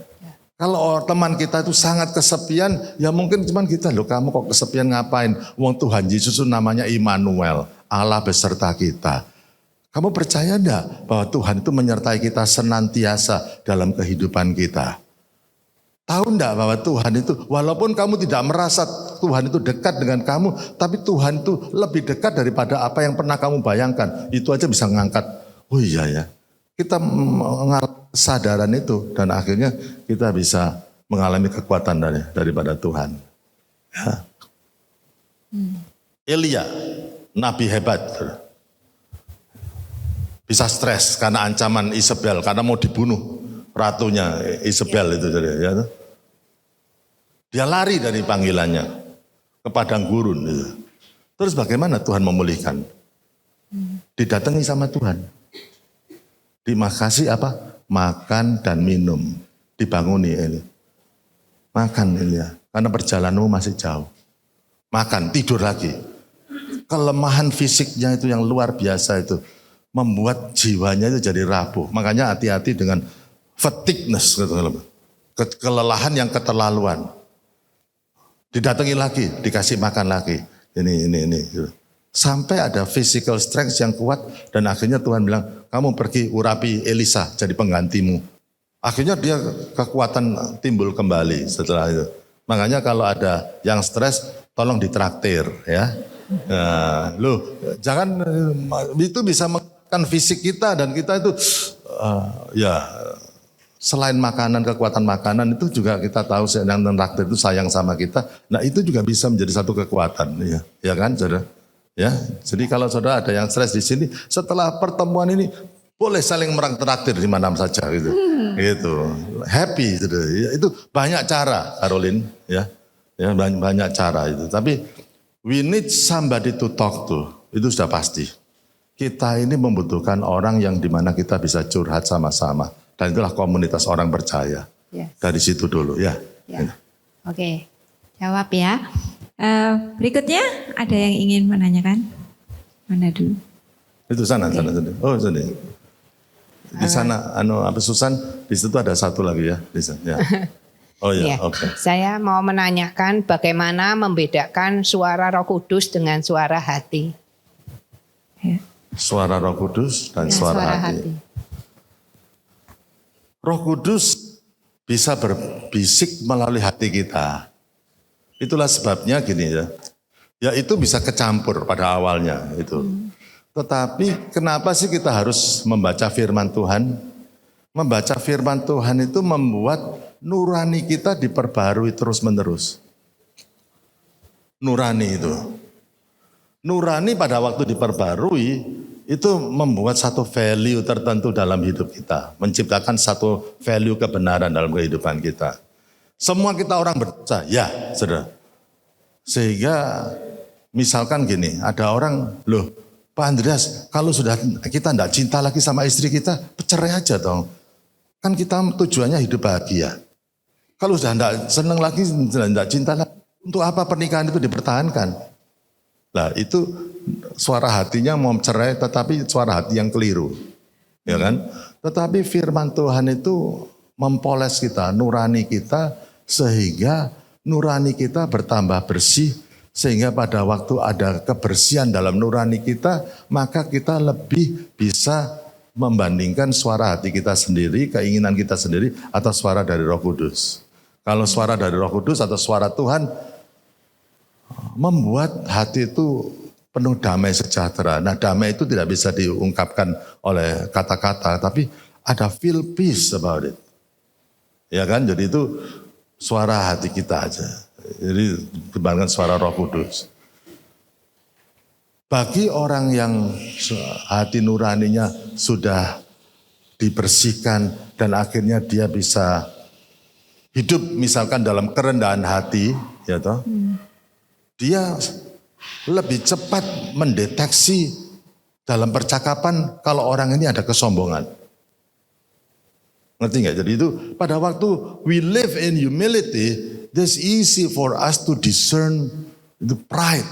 Kalau teman kita itu sangat kesepian, ya mungkin cuman kita, loh kamu kok kesepian ngapain? Wong Tuhan Yesus itu namanya Immanuel, Allah beserta kita. Kamu percaya enggak bahwa Tuhan itu menyertai kita senantiasa dalam kehidupan kita? Tahu enggak bahwa Tuhan itu, walaupun kamu tidak merasa Tuhan itu dekat dengan kamu, tapi Tuhan itu lebih dekat daripada apa yang pernah kamu bayangkan. Itu aja bisa mengangkat, oh iya ya. Kita mengalami kesadaran itu dan akhirnya kita bisa mengalami kekuatan daripada Tuhan. Ya. Elia, nabi hebat. Bisa stres karena ancaman Isabel, karena mau dibunuh ratunya Isabel itu. Ya. Dia lari dari panggilannya ke padang gurun. Gitu. Terus bagaimana Tuhan memulihkan? Didatangi sama Tuhan. Dimakasih apa? Makan dan minum. Dibanguni Elia. Makan Elia, karena perjalananmu masih jauh. Makan, tidur lagi. Kelemahan fisiknya itu yang luar biasa itu. Membuat jiwanya itu jadi rapuh. Makanya hati-hati dengan fatigueness, kelelahan yang keterlaluan. Didatangi lagi, dikasih makan lagi. Ini. Sampai ada physical strength yang kuat dan akhirnya Tuhan bilang, kamu pergi urapi Elisa jadi penggantimu. Akhirnya dia kekuatan timbul kembali setelah itu. Makanya kalau ada yang stres, tolong ditraktir ya. Nah, jangan itu bisa fisik kita dan kita itu ya selain makanan, kekuatan makanan itu juga kita tahu yang traktir itu sayang sama kita. Nah itu juga bisa menjadi satu kekuatan ya kan saudara ya. Jadi kalau saudara ada yang stres di sini setelah pertemuan ini boleh saling traktir di mana saja gitu. Gitu. Happy gitu. Ya, itu banyak cara Caroline ya. Ya banyak cara itu. Tapi we need somebody to talk to. Itu sudah pasti. Kita ini membutuhkan orang yang dimana kita bisa curhat sama-sama. Dan itulah komunitas orang percaya. Yes. Dari situ dulu ya. Oke, jawab ya. Berikutnya ada yang ingin menanyakan? Mana dulu? Itu sana. Oh sini. Di sana, Susan, di situ ada satu lagi ya. Di sana, ya. Oh iya, oke. Saya mau menanyakan bagaimana membedakan suara Roh Kudus dengan suara hati. Ya. Suara Roh Kudus dan suara hati. Roh Kudus bisa berbisik melalui hati kita. Itulah sebabnya gini ya. Ya itu bisa kecampur pada awalnya itu. Tetapi kenapa sih kita harus membaca firman Tuhan? Membaca firman Tuhan itu membuat nurani kita diperbarui terus-menerus. Nurani itu. nurani pada waktu diperbarui itu membuat satu value tertentu dalam hidup kita. Menciptakan satu value kebenaran dalam kehidupan kita. Semua kita orang berdosa, ya saudara. Sehingga misalkan gini, ada orang, loh Pak Andreas, kalau sudah kita tidak cinta lagi sama istri kita, cerai aja dong. Kan kita tujuannya hidup bahagia. Kalau sudah tidak senang lagi, tidak cinta lagi, untuk apa pernikahan itu dipertahankan? Nah itu suara hatinya mau cerai tetapi suara hati yang keliru. Ya kan? Tetapi firman Tuhan itu mempoles kita, nurani kita sehingga nurani kita bertambah bersih. Sehingga pada waktu ada kebersihan dalam nurani kita, maka kita lebih bisa membandingkan suara hati kita sendiri, keinginan kita sendiri atau suara dari Roh Kudus. Kalau suara dari Roh Kudus atau suara Tuhan membuat hati itu penuh damai sejahtera. Nah damai itu tidak bisa diungkapkan oleh kata-kata, tapi ada feel peace about it. Ya kan, jadi itu suara hati kita aja. Jadi dibandingkan suara Roh Kudus. Bagi orang yang hati nuraninya sudah dibersihkan dan akhirnya dia bisa hidup misalkan dalam kerendahan hati, ya toh. Dia lebih cepat mendeteksi dalam percakapan kalau orang ini ada kesombongan. Ngerti nggak? Jadi itu pada waktu we live in humility, it's easy for us to discern the pride.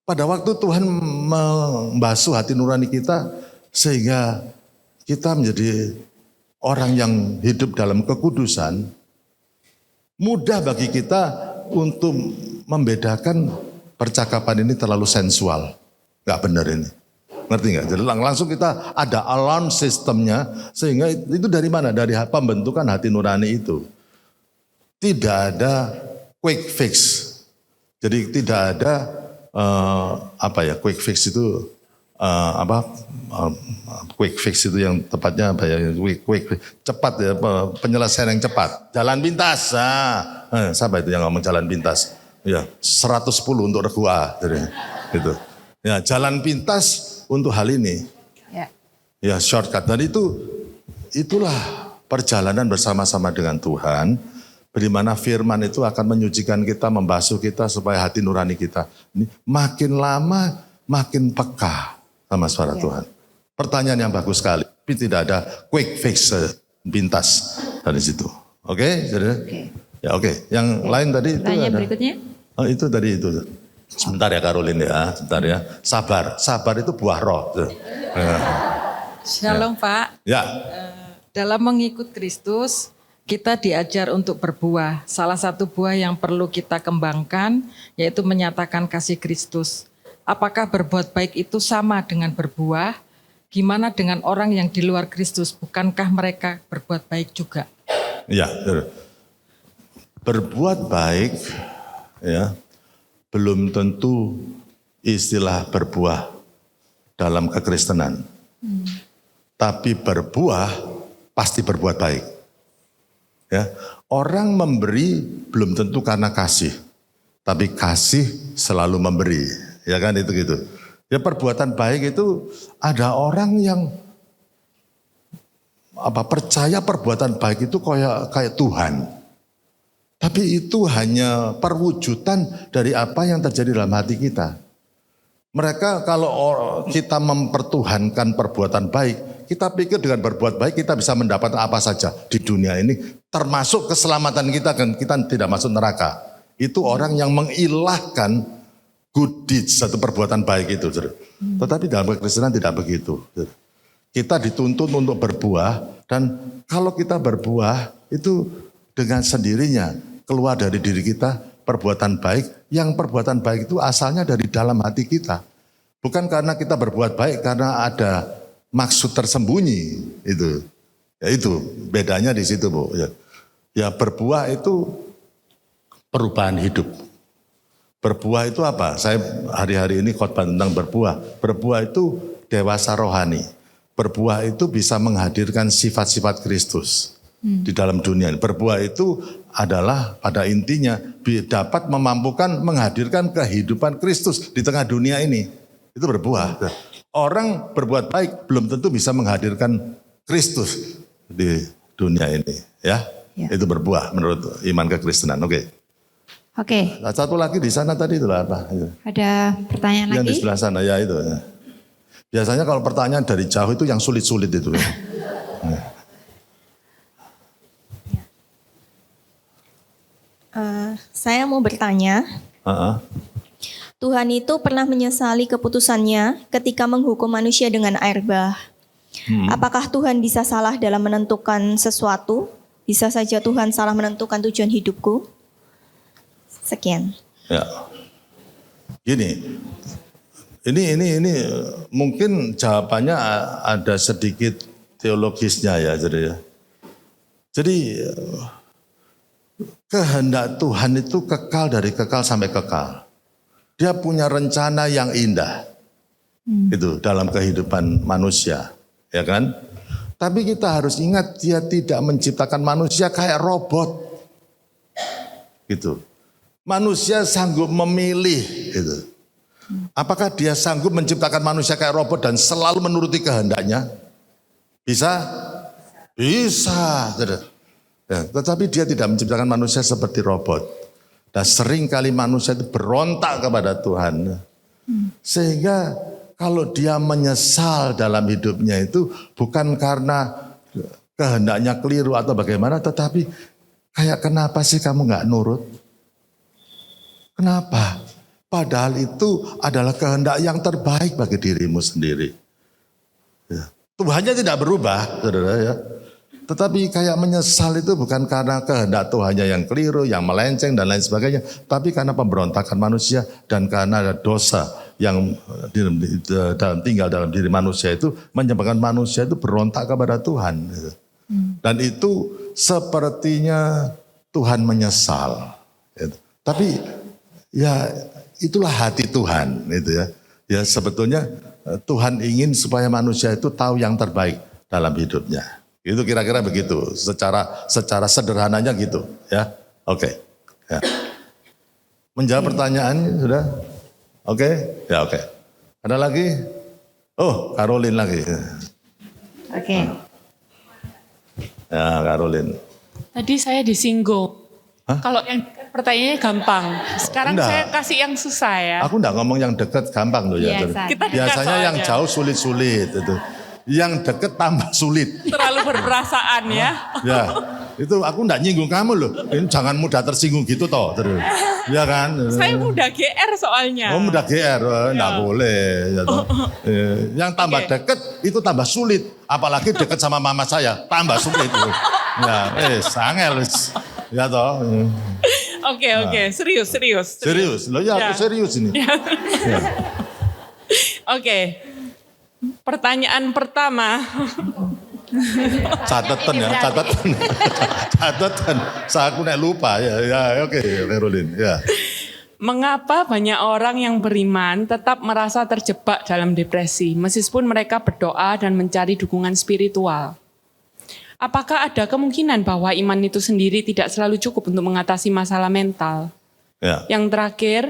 Pada waktu Tuhan membasuh hati nurani kita sehingga kita menjadi orang yang hidup dalam kekudusan, mudah bagi kita untuk membedakan percakapan ini terlalu sensual. Gak benar ini. Ngerti gak? Jadi langsung kita ada alarm sistemnya. Sehingga itu dari mana? Dari pembentukan hati nurani itu. Tidak ada quick fix. Jadi tidak ada quick fix itu quick fix itu yang tepatnya apa ya? Quick cepat ya, penyelesaian yang cepat. Jalan pintas. Siapa itu yang ngomong jalan pintas? Ya, 110 untuk regu A, gitu. Ya, jalan pintas untuk hal ini. Ya, shortcut. Dan itulah perjalanan bersama-sama dengan Tuhan, di mana firman itu akan menyucikan kita, membasuh kita supaya hati nurani kita ini makin lama makin peka sama suara Tuhan. Pertanyaan yang bagus sekali, tapi tidak ada quick fix pintas dari situ. Oke, jadi ya oke. Yang lain tadi itu Tanya ada. berikutnya. Oh itu tadi itu. Sebentar ya Caroline ya, sebentar ya. Sabar itu buah roh. Shalom Pak. Ya. Dalam mengikut Kristus, kita diajar untuk berbuah. Salah satu buah yang perlu kita kembangkan yaitu menyatakan kasih Kristus. Apakah berbuat baik itu sama dengan berbuah? Gimana dengan orang yang di luar Kristus? Bukankah mereka berbuat baik juga? Ya, berbuat baik ya belum tentu istilah berbuah dalam kekristenan. Tapi berbuah pasti berbuat baik. Ya, orang memberi belum tentu karena kasih, tapi kasih selalu memberi. Ya kan itu gitu. Ya perbuatan baik itu ada orang yang percaya perbuatan baik itu kayak Tuhan. Tapi itu hanya perwujudan dari apa yang terjadi dalam hati kita. Mereka kalau kita mempertuhankan perbuatan baik, kita pikir dengan berbuat baik kita bisa mendapat apa saja di dunia ini. Termasuk keselamatan kita dan kita tidak masuk neraka. Itu orang yang mengilahkan good deeds, satu perbuatan baik itu. Tetapi dalam kekristenan tidak begitu. Kita dituntut untuk berbuah dan kalau kita berbuah itu dengan sendirinya keluar dari diri kita perbuatan baik, yang perbuatan baik itu asalnya dari dalam hati kita. Bukan karena kita berbuat baik karena ada maksud tersembunyi itu. Ya itu bedanya di situ, Bu. Ya berbuah itu perubahan hidup. Berbuah itu apa? Saya hari-hari ini khotbah tentang berbuah. Berbuah itu dewasa rohani. Berbuah itu bisa menghadirkan sifat-sifat Kristus. di dalam dunia ini. Berbuah itu adalah pada intinya dapat memampukan menghadirkan kehidupan Kristus di tengah dunia ini. Itu berbuah. Orang berbuat baik belum tentu bisa menghadirkan Kristus di dunia ini, ya. Itu berbuah menurut iman kekristenan. Oke. Nah, satu lagi di sana tadi itulah apa? Ada pertanyaan Yang di lagi? sebelah sana ya itu. Ya. Biasanya kalau pertanyaan dari jauh itu yang sulit-sulit itu. Saya mau bertanya, Tuhan itu pernah menyesali keputusannya ketika menghukum manusia dengan air bah. Apakah Tuhan bisa salah dalam menentukan sesuatu? Bisa saja Tuhan salah menentukan tujuan hidupku? Sekian. Ya. Gini, ini mungkin jawabannya ada sedikit teologisnya ya, Jadi kehendak Tuhan itu kekal dari kekal sampai kekal. Dia punya rencana yang indah. Itu dalam kehidupan manusia, ya kan? Tapi kita harus ingat dia tidak menciptakan manusia kayak robot. Gitu. Manusia sanggup memilih gitu. Apakah dia sanggup menciptakan manusia kayak robot dan selalu menuruti kehendaknya? Bisa? Bisa. Ya, tetapi dia tidak menciptakan manusia seperti robot. Dan sering kali manusia itu berontak kepada Tuhan. Sehingga kalau dia menyesal dalam hidupnya itu bukan karena kehendaknya keliru atau bagaimana, tetapi kayak kenapa sih kamu gak nurut? Kenapa? Padahal itu adalah kehendak yang terbaik bagi dirimu sendiri. Ya. Tuhannya tidak berubah, saudara ya. Tetapi kayak menyesal itu bukan karena kehendak Tuhannya yang keliru, yang melenceng dan lain sebagainya. Tapi karena pemberontakan manusia dan karena ada dosa yang tinggal dalam diri manusia itu menyebabkan manusia itu berontak kepada Tuhan. Dan itu sepertinya Tuhan menyesal. Tapi ya itulah hati Tuhan itu ya. Ya sebetulnya Tuhan ingin supaya manusia itu tahu yang terbaik dalam hidupnya. Itu kira-kira begitu, secara sederhananya gitu, ya. Oke. Ya. Menjawab pertanyaan sudah? Oke, ya oke. Ada lagi? Oh, Caroline lagi. Oke. Ya, Caroline. Tadi saya disinggung. Hah? Kalau yang pertanyaannya gampang. Sekarang Enggak. saya kasih yang susah ya. Aku enggak ngomong yang dekat gampang loh ya. Kita dekat Biasanya yang soalnya. jauh sulit-sulit itu. Yang deket tambah sulit. Terlalu berperasaan ya. Ya, itu aku enggak nyinggung kamu loh. Ini jangan mudah tersinggung gitu toh. Terus. Ya kan? Saya mudah GR soalnya. Oh mudah GR, enggak boleh. Ya, toh. Yang tambah deket itu tambah sulit. Apalagi deket sama mama saya, tambah sulit. Ya, sangel. Ya toh. Oke, serius. Serius, loh ya aku serius ini. Ya. Oke. Pertanyaan pertama. Catatan. Catatan. Saya aku nek lupa ya oke, Caroline ya. Mengapa banyak orang yang beriman tetap merasa terjebak dalam depresi meskipun mereka berdoa dan mencari dukungan spiritual? Apakah ada kemungkinan bahwa iman itu sendiri tidak selalu cukup untuk mengatasi masalah mental? Ya. Yang terakhir,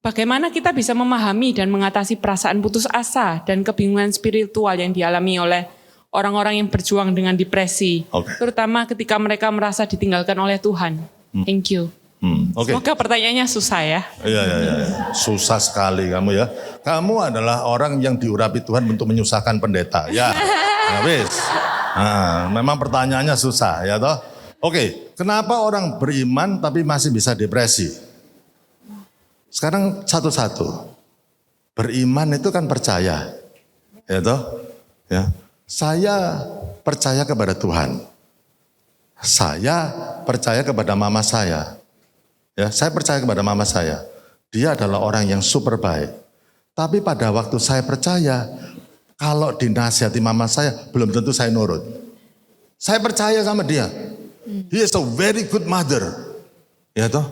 bagaimana kita bisa memahami dan mengatasi perasaan putus asa dan kebingungan spiritual yang dialami oleh orang-orang yang berjuang dengan depresi, terutama ketika mereka merasa ditinggalkan oleh Tuhan. Thank you. Oke. Semoga pertanyaannya susah ya. Iya. Susah sekali kamu ya. Kamu adalah orang yang diurapi Tuhan untuk menyusahkan pendeta. Ya, wis. Nah, memang pertanyaannya susah ya toh. Oke, kenapa orang beriman tapi masih bisa depresi? Sekarang satu-satu. Beriman itu kan percaya. Ya toh? Ya. Saya percaya kepada Tuhan. Saya percaya kepada mama saya. Ya, saya percaya kepada mama saya. Dia adalah orang yang super baik. Tapi pada waktu saya percaya, kalau dinasihati mama saya, belum tentu saya nurut. Saya percaya sama dia. He is a very good mother. Ya toh?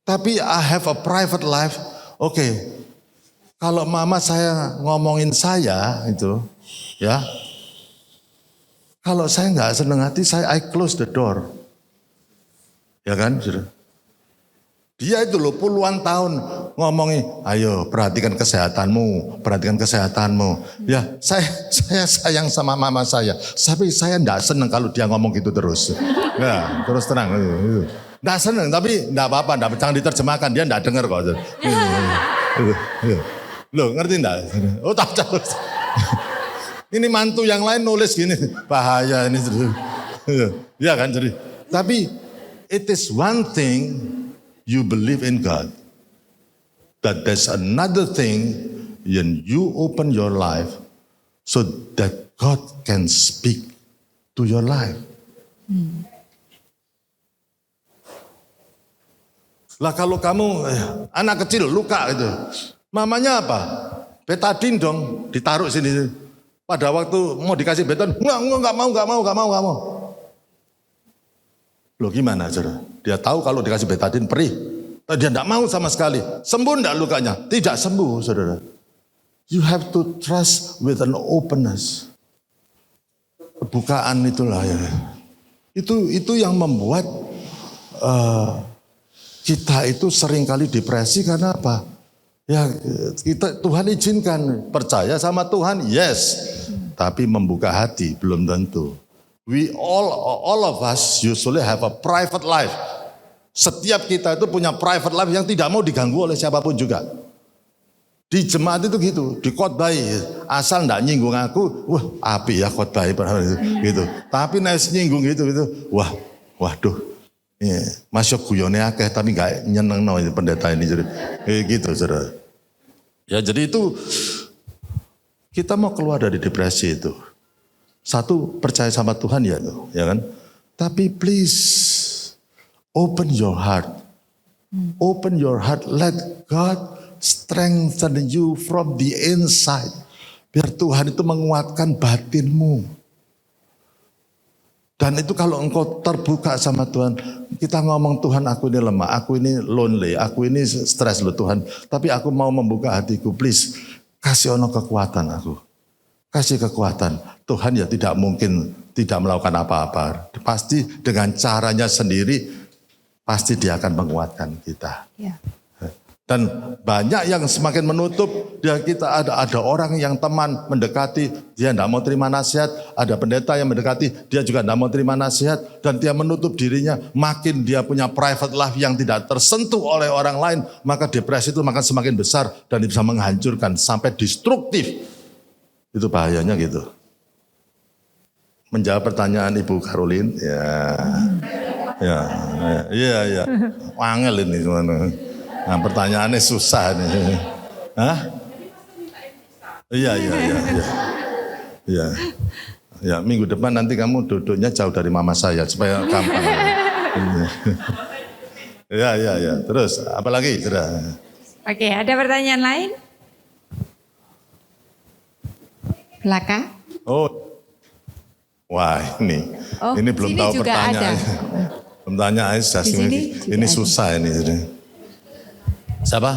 Tapi I have a private life. Oke. Kalau mama saya ngomongin saya itu, ya. Kalau saya nggak senang hati, I close the door. Ya kan, saudara? Dia itu loh puluhan tahun ngomongi, ayo perhatikan kesehatanmu, perhatikan kesehatanmu. Ya saya sayang sama mama saya, tapi saya enggak senang kalau dia ngomong gitu terus. Ya terus terang. Enggak senang, tapi enggak apa-apa, jangan diterjemahkan, dia enggak dengar kok. Loh ngerti enggak? Oh tak tahu. Ini mantu yang lain nulis gini, bahaya ini. Ya kan jadi. Tapi it is one thing you believe in God. That there's another thing when you open your life so that God can speak to your life. Lah kalau kamu anak kecil luka itu, mamanya apa? Betadin dong, ditaruh sini. Pada waktu mau dikasih beton, nggak mau. Loh gimana saudara? Dia tahu kalau dikasih betadin perih. Dia tidak mau sama sekali. Sembuh tidak lukanya? Tidak sembuh saudara. You have to trust with an openness. Kebukaan itulah ya. Itu yang membuat kita itu seringkali depresi karena apa? Ya Tuhan izinkan percaya sama Tuhan, yes. Tapi membuka hati belum tentu. We all of us usually have a private life. Setiap kita itu punya private life yang tidak mau diganggu oleh siapapun juga. Di jemaat itu gitu, di khotbah asal enggak nyinggung aku, wah api ya khotbah gitu. Tapi nek nyinggung gitu, waduh. Masuk guyone akeh tapi enggak nyenengno pendeta ini jadi gitu saudara. Ya jadi itu kita mau keluar dari depresi itu. Satu, percaya sama Tuhan ya kan? Tapi please open your heart. Open your heart, let God strengthen you from the inside. Biar Tuhan itu menguatkan batinmu. Dan itu kalau engkau terbuka sama Tuhan, kita ngomong Tuhan aku ini lemah, aku ini lonely, aku ini stres loh Tuhan. Tapi aku mau membuka hatiku, please kasih ono kekuatan aku. Kasih kekuatan. Tuhan ya tidak mungkin tidak melakukan apa-apa. Pasti dengan caranya sendiri, pasti dia akan menguatkan kita. Ya. Dan banyak yang semakin menutup, kita ada orang yang teman mendekati, dia tidak mau terima nasihat. Ada pendeta yang mendekati, dia juga tidak mau terima nasihat. Dan dia menutup dirinya, makin dia punya private life yang tidak tersentuh oleh orang lain, maka depresi itu makin semakin besar dan bisa menghancurkan sampai destruktif. Itu bahayanya gitu. Menjawab pertanyaan Ibu Caroline, ya, wangel ini gimana? Nah, pertanyaannya susah nih. Hah? Iya. Ya, minggu depan nanti kamu duduknya jauh dari mama saya supaya gampang. Ya. Terus, apalagi? Sudah. Oke, ada pertanyaan lain? Belakang. Oh, wah ini belum tahu pertanyaan. Belum tanya Aisyah, ini susah ini. Siapa?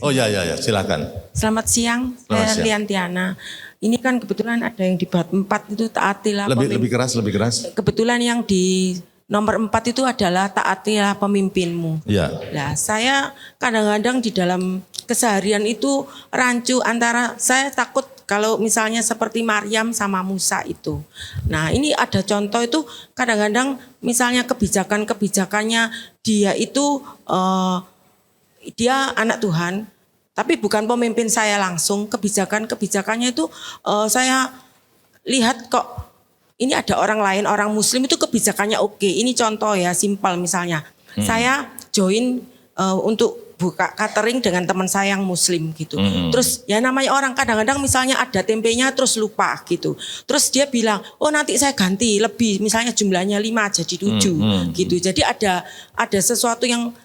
Oh ya, silakan. Selamat siang, saya Liantiana. Ini kan kebetulan ada yang di bab 4 itu taatilah. Lebih keras. Kebetulan yang di nomor 4 itu adalah taatilah pemimpinmu. Ya. Nah, saya kadang-kadang di dalam keseharian itu rancu antara saya takut kalau misalnya seperti Maryam sama Musa itu. Nah, ini ada contoh itu kadang-kadang misalnya kebijakannya dia itu dia anak Tuhan, tapi bukan pemimpin saya langsung. Kebijakannya itu saya lihat kok ini ada orang lain, orang Muslim itu kebijakannya oke. Ini contoh ya, simpel misalnya. Saya join untuk buka catering dengan teman saya yang Muslim gitu. Terus ya namanya orang kadang-kadang misalnya ada tempenya terus lupa gitu. Terus dia bilang, oh nanti saya ganti lebih, misalnya jumlahnya 5 jadi 7 gitu. Jadi ada sesuatu yang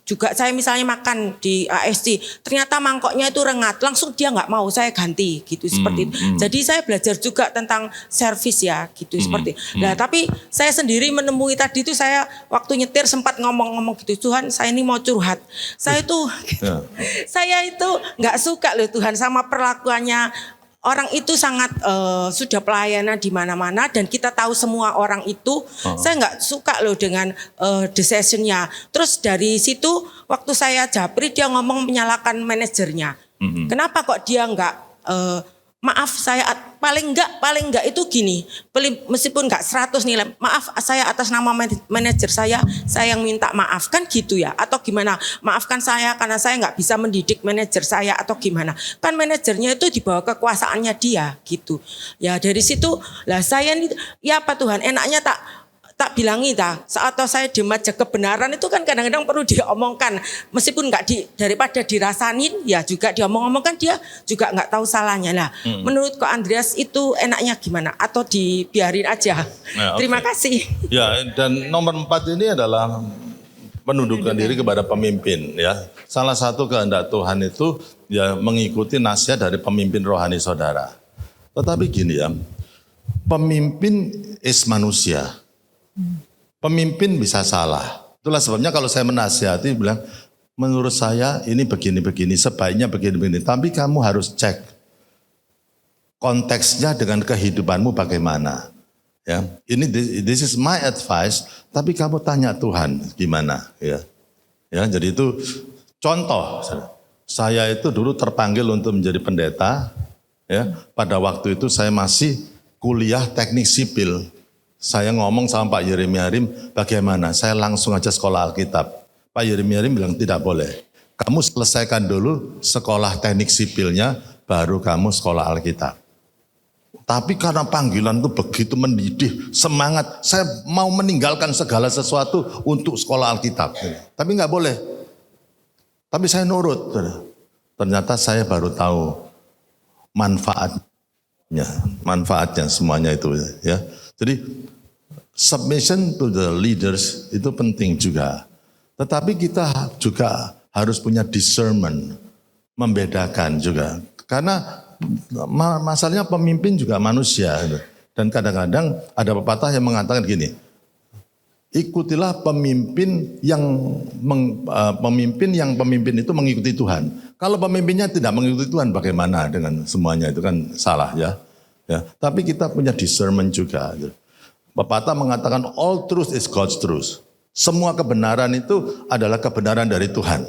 juga saya misalnya makan di ASC, ternyata mangkoknya itu rengat, langsung dia nggak mau, saya ganti gitu seperti itu. Jadi saya belajar juga tentang servis ya gitu seperti. Nah tapi saya sendiri menemui tadi itu saya waktu nyetir sempat ngomong gitu, Tuhan saya ini mau curhat, saya itu saya itu nggak suka loh Tuhan sama perlakuannya orang itu sangat sudah pelayanan di mana-mana dan kita tahu semua orang itu. Saya nggak suka loh dengan decision-nya. Terus dari situ waktu saya japri dia ngomong menyalahkan manajernya. Kenapa kok dia nggak maaf saya paling enggak itu gini, meskipun enggak 100 nilai, maaf saya atas nama manajer saya yang minta maaf kan gitu ya, atau gimana, maafkan saya karena saya enggak bisa mendidik manajer saya atau gimana, kan manajernya itu di bawah kekuasaannya dia gitu. Ya dari situ lah saya nih, ya apa Tuhan enaknya tak bilangi atau saya diem aja. Kebenaran itu kan kadang-kadang perlu diomongkan meskipun daripada dirasain ya juga diomong-omongkan, dia juga nggak tahu salahnya lah. Menurut Ko Andreas itu enaknya gimana atau dibiarin aja? Ya, terima kasih. Ya, dan nomor 4 ini adalah menundukkan diri kepada pemimpin ya. Salah satu kehendak Tuhan itu ya mengikuti nasihat dari pemimpin rohani saudara. Tetapi gini ya, pemimpin is manusia. Pemimpin bisa salah. Itulah sebabnya kalau saya menasihati bilang, menurut saya ini begini-begini, sebaiknya begini-begini. Tapi kamu harus cek konteksnya dengan kehidupanmu bagaimana. Ya, ini this is my advice. Tapi kamu tanya Tuhan gimana. Ya, jadi itu contoh. Saya itu dulu terpanggil untuk menjadi pendeta. Ya, pada waktu itu saya masih kuliah teknik sipil. Saya ngomong sama Pak Yeremia Harim, bagaimana? Saya langsung aja sekolah Alkitab. Pak Yeremia Harim bilang tidak boleh. Kamu selesaikan dulu sekolah teknik sipilnya, baru kamu sekolah Alkitab. Tapi karena panggilan itu begitu mendidih, semangat, saya mau meninggalkan segala sesuatu untuk sekolah Alkitab. Tapi nggak boleh. Tapi saya nurut. Ternyata saya baru tahu manfaatnya semuanya itu ya. Jadi submission to the leaders itu penting juga. Tetapi kita juga harus punya discernment, membedakan juga. Karena masalahnya pemimpin juga manusia. Dan kadang-kadang ada pepatah yang mengatakan gini, ikutilah pemimpin itu mengikuti Tuhan. Kalau pemimpinnya tidak mengikuti Tuhan, bagaimana dengan semuanya, itu kan salah ya. Ya, tapi kita punya discernment juga. Pepatah mengatakan all truth is God's truth. Semua kebenaran itu adalah kebenaran dari Tuhan.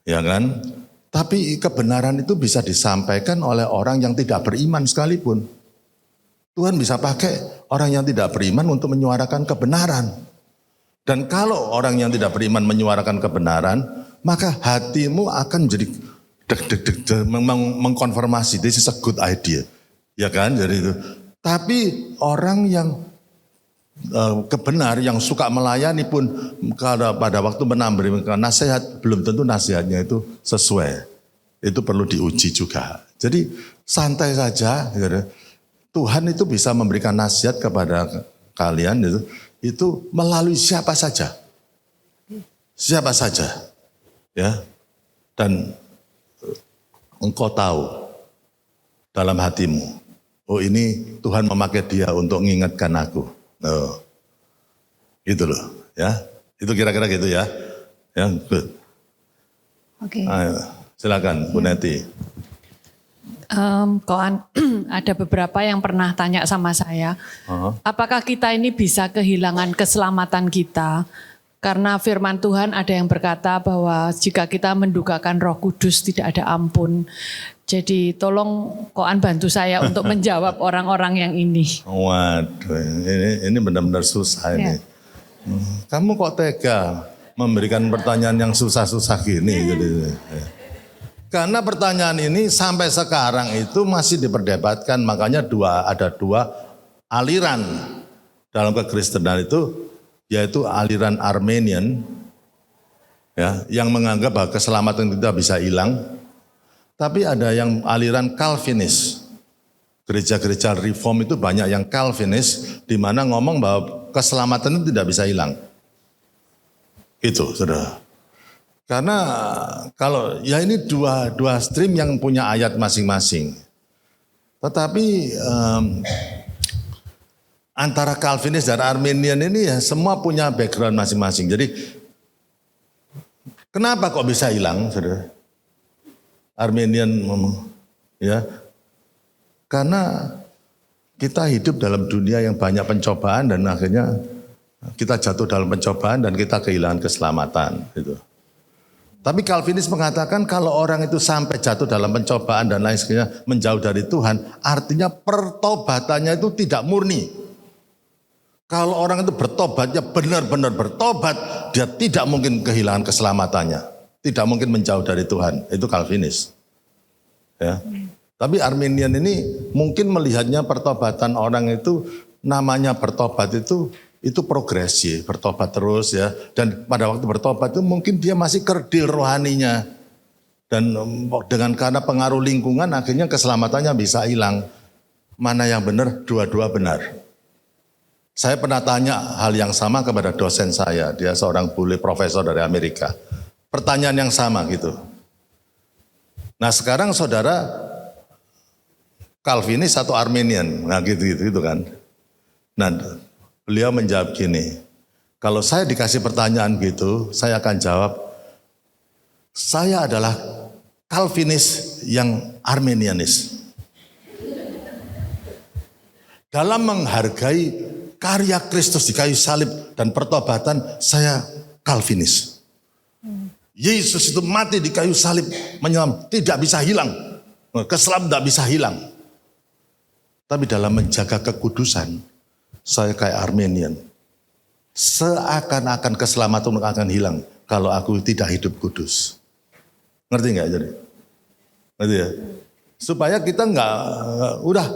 Ya kan? Tapi kebenaran itu bisa disampaikan oleh orang yang tidak beriman sekalipun. Tuhan bisa pakai orang yang tidak beriman untuk menyuarakan kebenaran. Dan kalau orang yang tidak beriman menyuarakan kebenaran, maka hatimu akan menjadi mengkonfirmasi, this is a good idea. Ya kan, jadi itu. Tapi orang yang kebenar, yang suka melayani pun pada waktu memberikan nasihat, belum tentu nasihatnya itu sesuai. Itu perlu diuji juga. Jadi santai saja. Gitu. Tuhan itu bisa memberikan nasihat kepada kalian itu melalui siapa saja. Siapa saja. Ya. Dan engkau tahu dalam hatimu, oh ini Tuhan memakai dia untuk mengingatkan aku. Oh, gitu loh, ya. Itu kira-kira gitu ya. Ya, good. Oke. Ayo, silakan Bu Neti. Ada beberapa yang pernah tanya sama saya, apakah kita ini bisa kehilangan keselamatan kita? Karena firman Tuhan ada yang berkata bahwa jika kita mendukakan Roh Kudus tidak ada ampun. Jadi tolong Koan bantu saya untuk menjawab orang-orang yang ini. Waduh, ini benar-benar susah ini. Kamu kok tega memberikan pertanyaan yang susah-susah gini? Gitu. Karena pertanyaan ini sampai sekarang itu masih diperdebatkan. Makanya ada dua aliran dalam kekristenan itu, yaitu aliran Armenian ya, yang menganggap bahwa keselamatan kita bisa hilang. Tapi ada yang aliran Calvinis. Gereja-gereja reform itu banyak yang Calvinis, di mana ngomong bahwa keselamatan itu tidak bisa hilang. Itu, saudara. Karena kalau ya ini dua stream yang punya ayat masing-masing. Tetapi antara Calvinis dan Arminian ini ya semua punya background masing-masing. Jadi kenapa kok bisa hilang, saudara? Arminian ya Karena kita hidup dalam dunia yang banyak pencobaan dan akhirnya kita jatuh dalam pencobaan dan kita kehilangan keselamatan. Gitu. Tapi Calvinis mengatakan kalau orang itu sampai jatuh dalam pencobaan dan lain sebagainya menjauh dari Tuhan, artinya pertobatannya itu tidak murni. Kalau orang itu bertobatnya benar-benar bertobat, dia tidak mungkin kehilangan keselamatannya. Tidak mungkin menjauh dari Tuhan. Itu Calvinis. Ya. Tapi Arminian ini mungkin melihatnya pertobatan orang itu, namanya bertobat itu progresi, bertobat terus ya. Dan pada waktu bertobat itu mungkin dia masih kerdil rohaninya. Dan dengan karena pengaruh lingkungan akhirnya keselamatannya bisa hilang. Mana yang benar? Dua-dua benar. Saya pernah tanya hal yang sama kepada dosen saya. Dia seorang bule profesor dari Amerika. Pertanyaan yang sama gitu. Nah sekarang saudara Calvinis atau Arminian, nah gitu kan. Nah beliau menjawab gini, kalau saya dikasih pertanyaan gitu, saya akan jawab, saya adalah Calvinis yang Arminianis. Dalam menghargai karya Kristus di kayu salib dan pertobatan, saya Calvinis. Yesus itu mati di kayu salib, menyelam, tidak bisa hilang. Keselam tidak bisa hilang. Tapi dalam menjaga kekudusan, saya kayak Arminian. Seakan-akan keselamatan akan hilang kalau aku tidak hidup kudus. Ngerti nggak jadi? Ngerti ya? Supaya kita nggak, udah,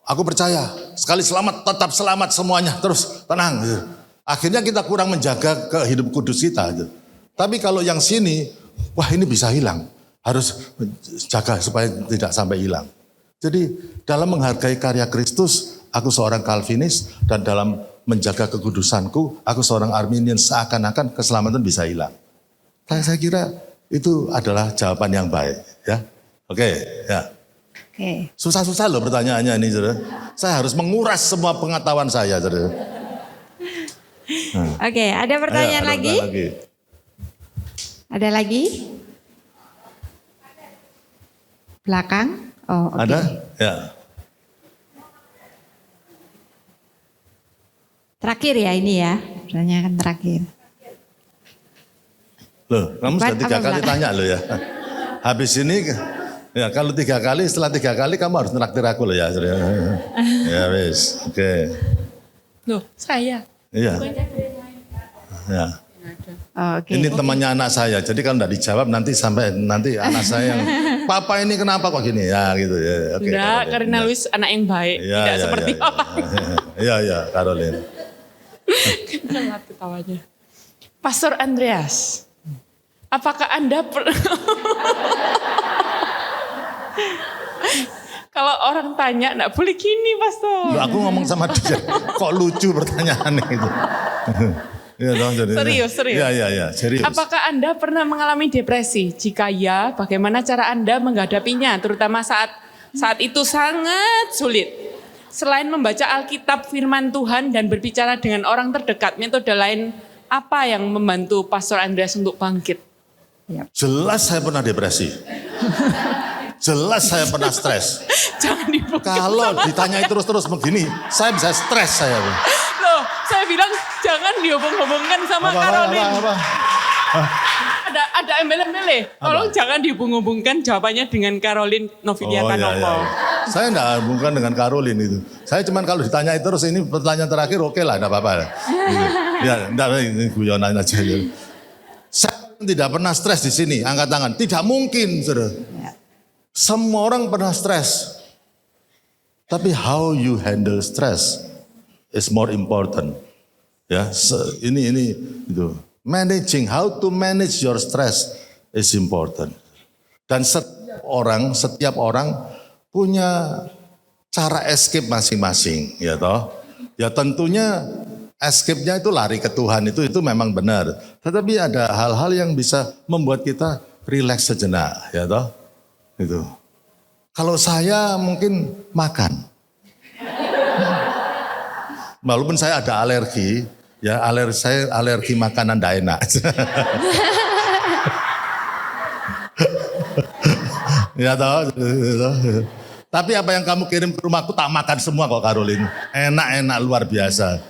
aku percaya, sekali selamat, tetap selamat semuanya, terus tenang. Gitu. Akhirnya kita kurang menjaga hidup kudus kita. Gitu. Tapi kalau yang sini, wah ini bisa hilang. Harus jaga supaya tidak sampai hilang. Jadi dalam menghargai karya Kristus, aku seorang Calvinis, dan dalam menjaga kekudusanku, aku seorang Arminian, seakan-akan keselamatan bisa hilang. Saya kira itu adalah jawaban yang baik. Ya, oke, ya. Oke. Susah-susah loh pertanyaannya ini, saudara. Saya harus menguras semua pengetahuan saya, saudara. Oke, ada pertanyaan lagi? Ada lagi? Belakang? Oh, oke. Ada? Ya. Terakhir ya ini ya, pertanyaan terakhir. Loh, kamu sudah 3 kali tanya loh ya. Habis ini, ya kalau 3 kali, setelah 3 kali kamu harus nraktir aku loh ya. Ya wis, oke. Loh, saya? Iya. Ya. Okay. Ini temannya anak saya, jadi kalau tidak dijawab nanti anak saya yang papa ini kenapa kok gini ya gitu ya. Okay, enggak, karena Luis anak yang baik, ya, tidak ya, seperti ya, papa. Iya, Caroline. Kenapa ketawanya? Pastor Andreas, apakah Anda kalau orang tanya, enggak boleh gini, Pastor. Loh, aku ngomong sama dia, kok lucu pertanyaannya itu. Ya, dong, jadi, serius. Iya, serius. Apakah Anda pernah mengalami depresi? Jika ya, bagaimana cara Anda menghadapinya, terutama saat itu sangat sulit? Selain membaca Alkitab, firman Tuhan, dan berbicara dengan orang terdekat, metode lain apa yang membantu Pastor Andreas untuk bangkit? Jelas saya pernah depresi. Jelas saya pernah stres. Jangan dibuka. Kalau ditanyai terus-terus begini, saya bisa stres saya. Loh, saya bilang jangan dihubung-hubungkan sama Caroline. Ada embel-embel. Tolong jangan dihubung-hubungkan jawabannya dengan Caroline Novidiata Novo. Saya enggak hubungkan dengan Caroline itu. Saya cuman kalau ditanyai terus ini pertanyaan terakhir oke lah, enggak apa-apa. Gitu. Ya, enggak ini guyonan aja. Saya tidak pernah stres di sini, angkat tangan. Tidak mungkin, saudara. Semua orang pernah stres. Tapi how you handle stress is more important. Ya, ini itu. How to manage your stress is important. Dan setiap orang punya cara escape masing-masing, ya toh. Ya tentunya escape-nya itu lari ke Tuhan itu memang benar. Tetapi ada hal-hal yang bisa membuat kita rileks sejenak, ya toh. Itu. Kalau saya mungkin makan. Walaupun saya ada alergi, ya saya alergi makanan tidak enak. Ya toh. Tapi apa yang kamu kirim ke rumahku tak makan semua kok Caroline. Enak-enak luar biasa.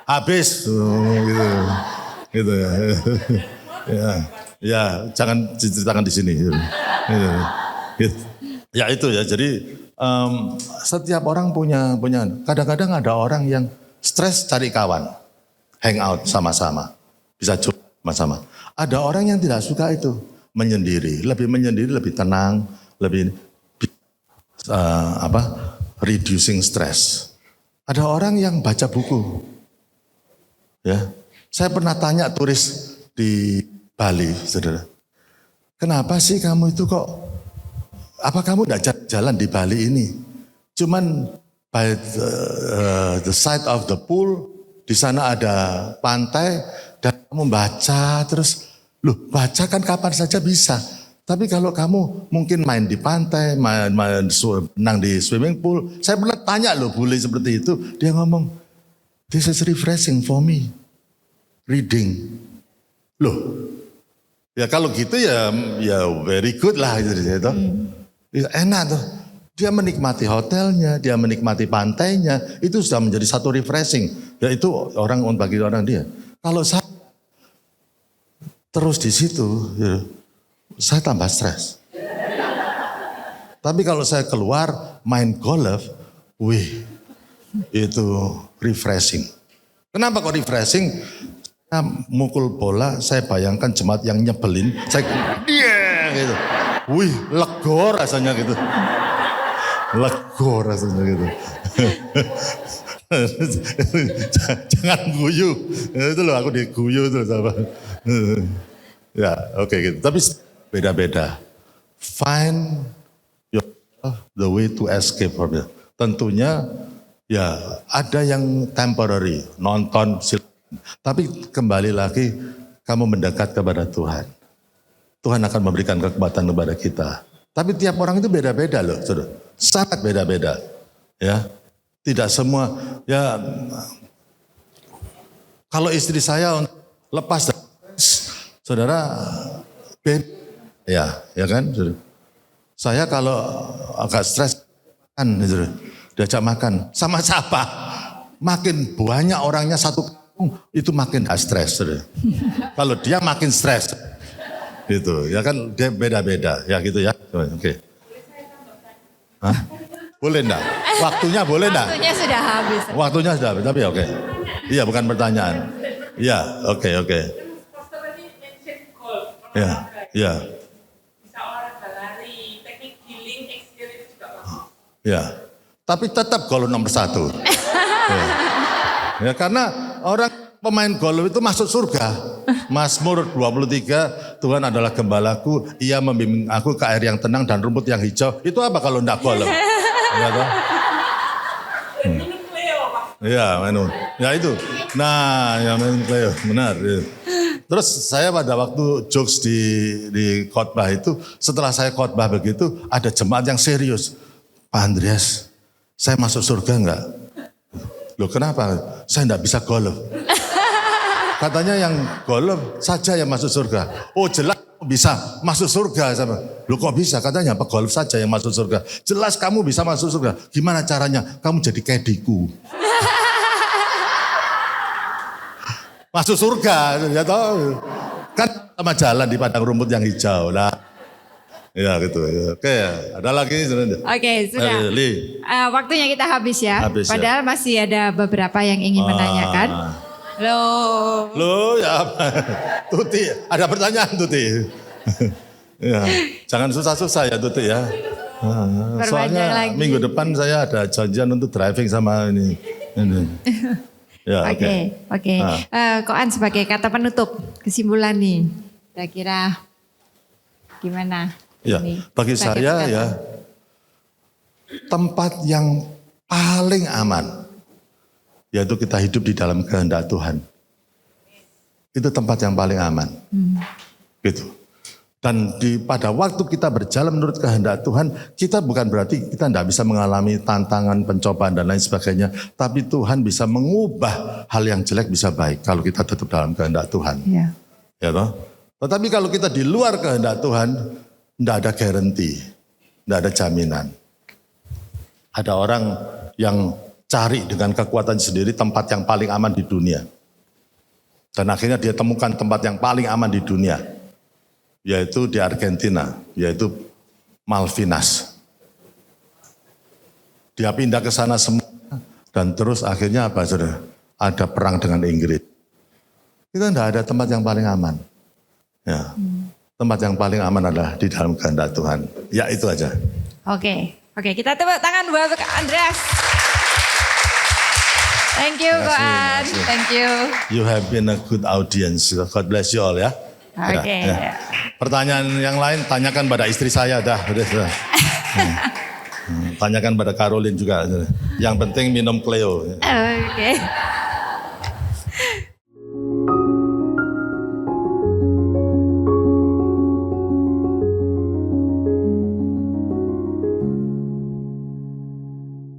Habis. Gitu ya. Ya, jangan diceritakan di sini. Ya itu ya. Jadi setiap orang punya. Kadang-kadang ada orang yang stres cari kawan, hangout sama-sama, bisa curhat sama-sama. Ada orang yang tidak suka itu, menyendiri, lebih tenang, lebih reducing stress. Ada orang yang baca buku. Ya, saya pernah tanya turis di Bali, saudara. Kenapa sih kamu itu kok? Apa kamu tidak jalan di Bali ini? Cuman by the side of the pool, di sana ada pantai dan kamu baca terus. Loh, baca kan kapan saja bisa. Tapi kalau kamu mungkin main di pantai, renang di swimming pool. Saya pernah tanya loh bule seperti itu. Dia ngomong, this is refreshing for me. Reading. Loh, ya kalau gitu ya very good lah. Gitu. Enak tuh. Dia menikmati hotelnya, dia menikmati pantainya. Itu sudah menjadi satu refreshing. Ya itu bagi orang dia. Kalau saya terus di situ, ya, saya tambah stres. Tapi kalau saya keluar main golf, wih, itu refreshing. Kenapa kok refreshing? Saya mukul bola, saya bayangkan jemaat yang nyebelin, saya gitu. Wih, lego rasanya gitu. Lego rasanya gitu. Jangan guyu. Itu loh aku diguyu tuh sama. Ya, oke gitu. Tapi beda-beda. Find the way to escape from it. Tentunya ya ada yang temporary, nonton, tapi kembali lagi kamu mendekat kepada Tuhan. Tuhan akan memberikan kekuatan kepada kita. Tapi tiap orang itu beda-beda loh, saudara. Sangat beda-beda. Ya, tidak semua. Ya, kalau istri saya lepas, saudara, ya kan, saudara. Saya kalau agak stres, diajak makan sama siapa? Makin banyak orangnya satu kampung itu makin stres. Kalau dia makin stres, gitu. Ya kan dia beda-beda, ya gitu ya. Oke. Hah? Boleh enggak? Waktunya boleh enggak? Waktunya sudah habis. Waktunya sudah habis, tapi oke. Iya, bukan pertanyaan. Iya, oke. Ya. Bisa olahraga lari, teknik healing, experience juga bagus. Ya, tapi tetap golf nomor 1. Ya, karena orang pemain golf itu masuk surga. Mazmur 23, Tuhan adalah gembalaku, ia membimbing aku ke air yang tenang dan rumput yang hijau. Itu apa kalau enggak golf? Ya, toh? Ya, minum. Ya itu. Nah, yang minum Cleo, benar. Ya. Terus saya pada waktu jokes di khotbah itu, setelah saya khotbah begitu, ada jemaat yang serius. Pak Andreas, saya masuk surga enggak? Loh kenapa? Saya enggak bisa golf. Katanya yang golf saja yang masuk surga. Oh jelas bisa masuk surga sama. Loh kok bisa? Katanya pegolf saja yang masuk surga. Jelas kamu bisa masuk surga. Gimana caranya? Kamu jadi kediku. Masuk surga, ya toh. Kan sama jalan di padang rumput yang hijau. Nah, ya gitu. Oke, ada lagi? Oke, sudah. Waktunya kita habis ya. Padahal masih ada beberapa yang ingin menanyakan. Loh, ya Tuti, ada pertanyaan Tuti. Ya, jangan susah-susah ya Tuti ya. Soalnya minggu depan saya ada janjian untuk driving sama ini. Ya, Oke. Koan sebagai kata penutup, kesimpulan nih, kira-kira gimana? Ya, bagi saya ya, tempat yang paling aman, yaitu kita hidup di dalam kehendak Tuhan. Itu tempat yang paling aman. Gitu. Dan pada waktu kita berjalan menurut kehendak Tuhan, kita bukan berarti kita tidak bisa mengalami tantangan, pencobaan dan lain sebagainya. Tapi Tuhan bisa mengubah hal yang jelek bisa baik kalau kita tetap dalam kehendak Tuhan. Ya toh? Tetapi kalau kita di luar kehendak Tuhan, tidak ada garansi. Tidak ada jaminan. Ada orang yang cari dengan kekuatan sendiri tempat yang paling aman di dunia. Dan akhirnya dia temukan tempat yang paling aman di dunia. Yaitu di Argentina, yaitu Malvinas. Dia pindah ke sana semua. Dan terus akhirnya apa saudara? Ada perang dengan Inggris. Kita tidak ada tempat yang paling aman. Ya. Tempat yang paling aman adalah di dalam kehendak Tuhan. Ya itu aja. Oke, kita tepuk tangan buat Andreas. Thank you, Koan. Thank you. You have been a good audience. God bless you all ya. Oke. Ya. Pertanyaan yang lain tanyakan pada istri saya dah. Sudah. Tanyakan pada Caroline juga. Yang penting minum Cleo. Oke.